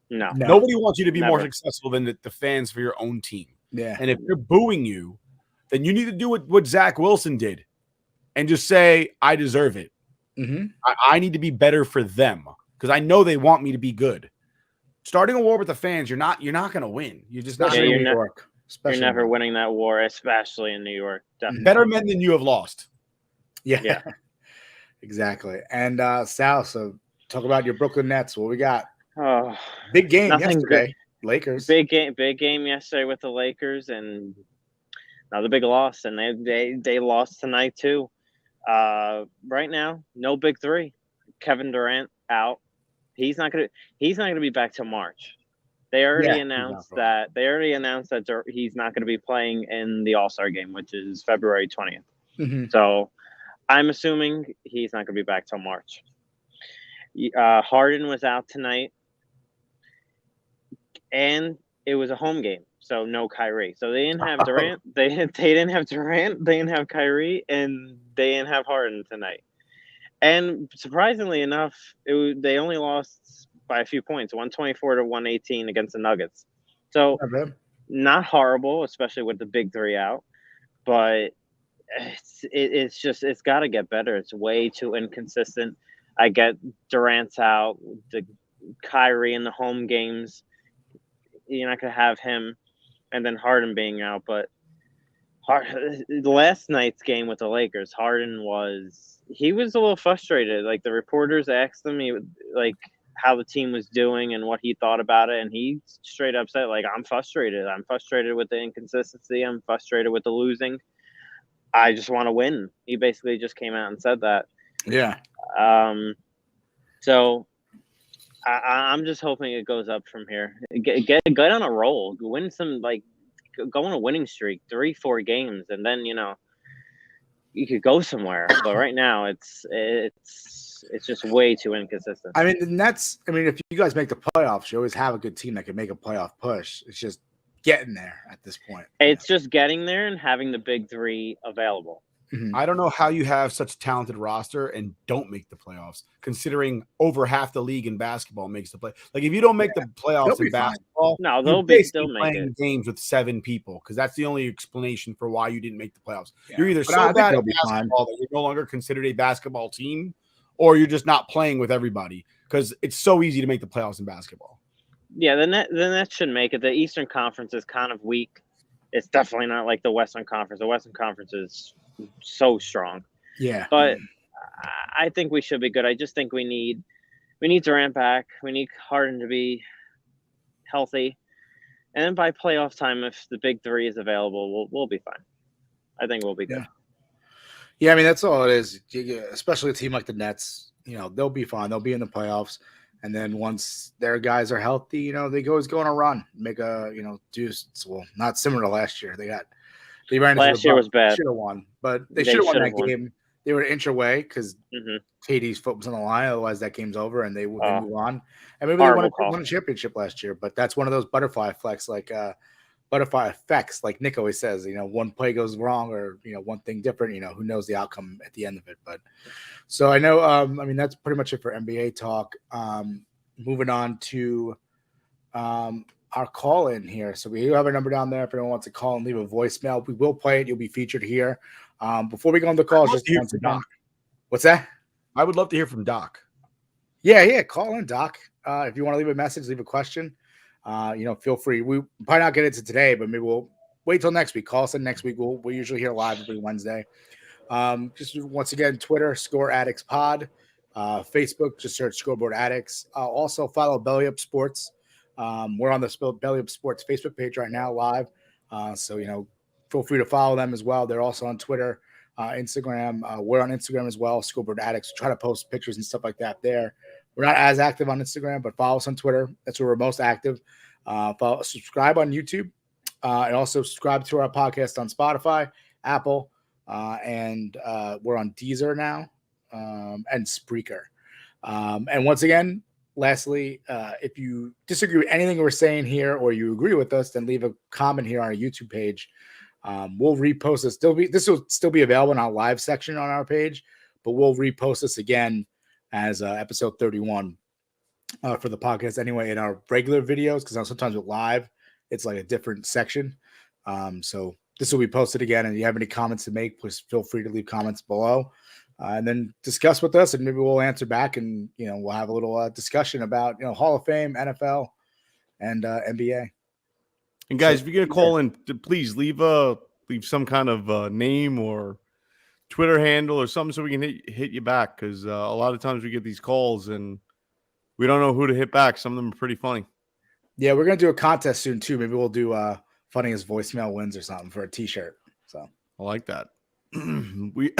No. Nobody wants you to be more successful than the fans for your own team. Yeah. And if they're booing you, then you need to do what Zach Wilson did and just say, I deserve it. Mm-hmm. I need to be better for them because I know they want me to be good. Starting a war with the fans, you're not going to win. You're just not in New York. You're never winning that war, especially in New York. Definitely. Better men than you have lost. Yeah. Exactly. And Sal, so talk about your Brooklyn Nets. What we got? Oh, big game yesterday. Good. Lakers. Big game yesterday with the Lakers, and another big loss. And they lost tonight too. Right now, no big three. Kevin Durant out. He's not gonna be back till March. They already announced that. He's not gonna be playing in the All-Star game, which is February 20th. Mm-hmm. So I'm assuming he's not going to be back till March. Harden was out tonight, and it was a home game, so no Kyrie. So they didn't have Durant. They didn't have Durant. They didn't have Kyrie, and they didn't have Harden tonight. And surprisingly enough, they only lost by a few points, 124-118 against the Nuggets. So not horrible, especially with the big three out, but it's got to get better. It's way too inconsistent. I get Durant's out, the Kyrie in the home games. You're not gonna have him, and then Harden being out. But last night's game with the Lakers, Harden was a little frustrated. Like the reporters asked him, how the team was doing and what he thought about it, and he straight up said, I'm frustrated. I'm frustrated with the inconsistency. I'm frustrated with the losing. I just want to win. He basically just came out and said that. Yeah. So I'm just hoping it goes up from here. Get on a roll. Win some, go on a winning streak, 3-4 games, and then you could go somewhere. But right now, it's just way too inconsistent. I mean, the Nets. I mean, if you guys make the playoffs, you always have a good team that can make a playoff push. It's just getting there at this point. It's just getting there and having the big three available. Mm-hmm. I don't know how you have such a talented roster and don't make the playoffs, considering over half the league in basketball makes the play. If you don't make the playoffs in basketball, they'll still make playing games with 7 people because that's the only explanation for why you didn't make the playoffs. Yeah. You're either so bad at basketball that you're no longer considered a basketball team, or you're just not playing with everybody because it's so easy to make the playoffs in basketball. Yeah, the Nets should make it. The Eastern Conference is kind of weak. It's definitely not like the Western Conference. The Western Conference is so strong. Yeah. But I think we should be good. I just think we need Durant back. We need Harden to be healthy. And then by playoff time, if the big three is available, we'll be fine. I think we'll be good. Yeah, I mean, that's all it is. Especially a team like the Nets, they'll be fine. They'll be in the playoffs. And then once their guys are healthy, they always go on a run, make a, not similar to last year. They ran last year was bad. Should have won, but they should have won that game. They were an inch away because KD's foot was on the line. Otherwise, that game's over and they move on. And maybe they won a championship last year, but that's one of those butterfly effects, butterfly effects, like Nick always says. One play goes wrong or one thing different. Who knows the outcome at the end of it. But so I know. That's pretty much it for NBA talk. Moving on to our call in here. So we do have a number down there if anyone wants to call and leave a voicemail. We will play it. You'll be featured here. Before we go on the call, just once again. What's that? I would love to hear from Doc. Yeah. Call in, Doc. If you want to leave a message, leave a question. Feel free. We might not get into today, but maybe we'll wait till next week. Call us in next week. We're usually here live every Wednesday. Just once again, Twitter, Score Addicts Pod. Facebook, just search Scoreboard Addicts. Also follow Belly Up Sports. We're on the Belly Up Sports Facebook page right now, live. So feel free to follow them as well. They're also on Twitter, Instagram. We're on Instagram as well, Scoreboard Addicts. We try to post pictures and stuff like that there. We're not as active on Instagram, but follow us on Twitter. That's where we're most active. Subscribe on YouTube, and also subscribe to our podcast on Spotify, Apple, and we're on Deezer now, and Spreaker. And once again, lastly, if you disagree with anything we're saying here or you agree with us, then leave a comment here on our YouTube page. We'll repost this. This will still be available in our live section on our page, but we'll repost this again as episode 31 for the podcast anyway in our regular videos, because sometimes with live, it's like a different section. So this will be posted again, and if you have any comments to make, please feel free to leave comments below. And then discuss with us, and maybe we'll answer back, and we'll have a little discussion about Hall of Fame, NFL, and NBA. And guys, if you're gonna call in, please leave some kind of name or Twitter handle or something so we can hit you back, because a lot of times we get these calls and we don't know who to hit back. Some of them are pretty funny. Yeah, we're gonna do a contest soon too. Maybe we'll do funniest voicemail wins or something for a T-shirt. So I like that. We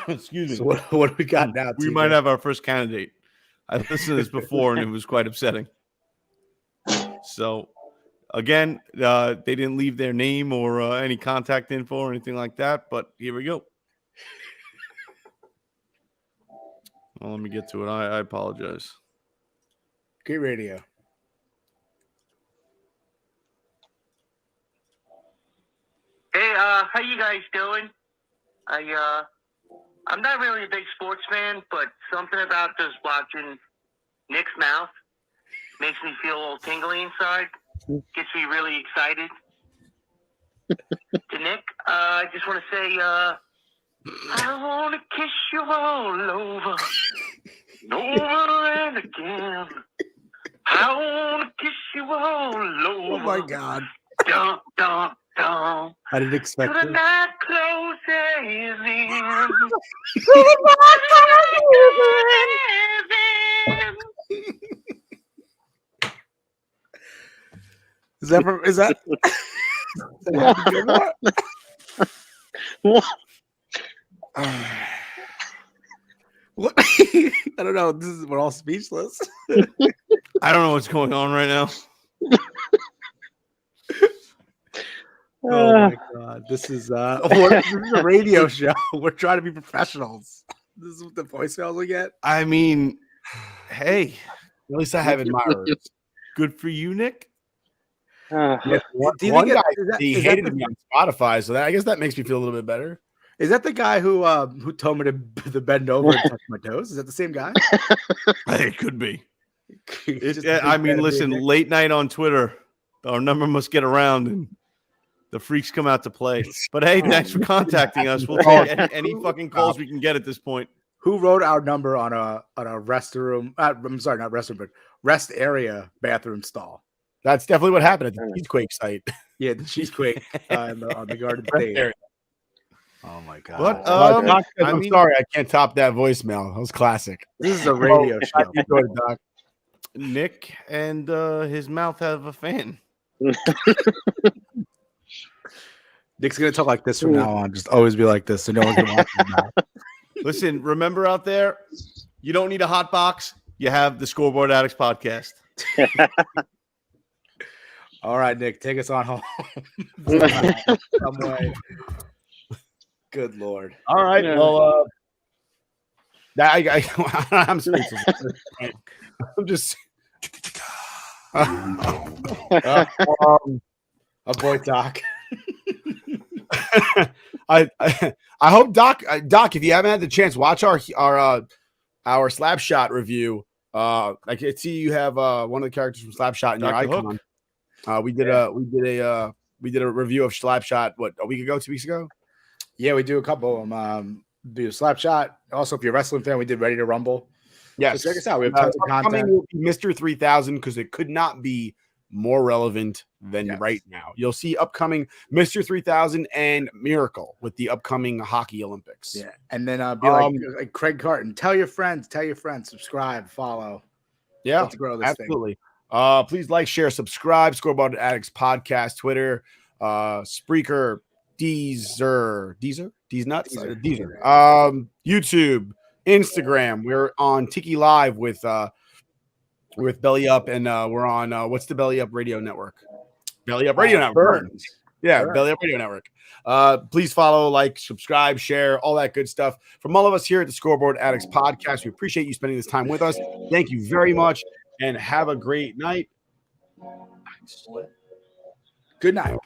excuse me. So what do we got now? We might have our first candidate. I listened to this before and it was quite upsetting. So again, they didn't leave their name or any contact info or anything like that, but here we go. Well, let me get to it. I apologize. Great radio. Hey, how you guys doing? I'm not really a big sports fan, but something about just watching Nick's mouth makes me feel a little tingly inside. Gets me really excited. To Nick, I just want to say, I want to kiss you all over and again. I want to kiss you all over. Oh my God. Dun, dun, dun. I didn't expect it. To the night closes in. Is that what? I don't know. We're all speechless. I don't know what's going on right now. Oh my God. This is this is a radio show. We're trying to be professionals. This is what the voicemails we get. I mean, hey, at least I have admirers. Good for you, Nick. One guy hated me on Spotify, so I guess that makes me feel a little bit better. Is that the guy who told me to bend over and touch my toes? Is that the same guy? It could be. I mean, listen, late night on Twitter, our number must get around and the freaks come out to play. But hey, thanks for contacting us. We'll take any fucking calls we can get at this point. Who wrote our number on a restroom? I'm sorry, not restroom, but rest area bathroom stall? That's definitely what happened at the Cheesequake site. Yeah, the Cheesequake on the Garden State. Oh my God! But I'm sorry, I can't top that voicemail. That was classic. This is a radio show. Doc. Nick and his mouth have a fan. Nick's gonna talk like this from now on. Just always be like this, so no one can watch him now. Listen, remember out there, you don't need a hot box. You have the Scoreboard Addicts podcast. All right, Nick, take us on home. Some way. Good Lord. All right. Well, I'm speechless. I'm just a boy, Doc. I hope Doc, if you haven't had the chance, watch our Slap Shot review I can see you have one of the characters from Slapshot in your Dr. icon. We did a review of Slapshot a week ago, 2 weeks ago. Yeah, we do a couple of them. Do Slapshot. Also, if you're a wrestling fan, we did Ready to Rumble. Yes, so check us out. We have tons of content. Will be Mr. 3000 because it could not be more relevant than right now. You'll see upcoming Mr. 3000 and Miracle with the upcoming hockey Olympics. Yeah, and then be like Craig Carton. Tell your friends, subscribe, follow. Yeah, let's grow this absolutely. Please like, share, subscribe. Scoreboard Addicts podcast, Twitter, Spreaker, Deezer, YouTube, Instagram. We're on Tiki Live with Belly Up, and we're on what's the Belly Up Radio Network? Belly Up Radio Network. Burns. Yeah, Belly Up Radio Network. Please follow, like, subscribe, share, all that good stuff. From all of us here at the Scoreboard Addicts podcast, we appreciate you spending this time with us. Thank you very much, and have a great night. Good night.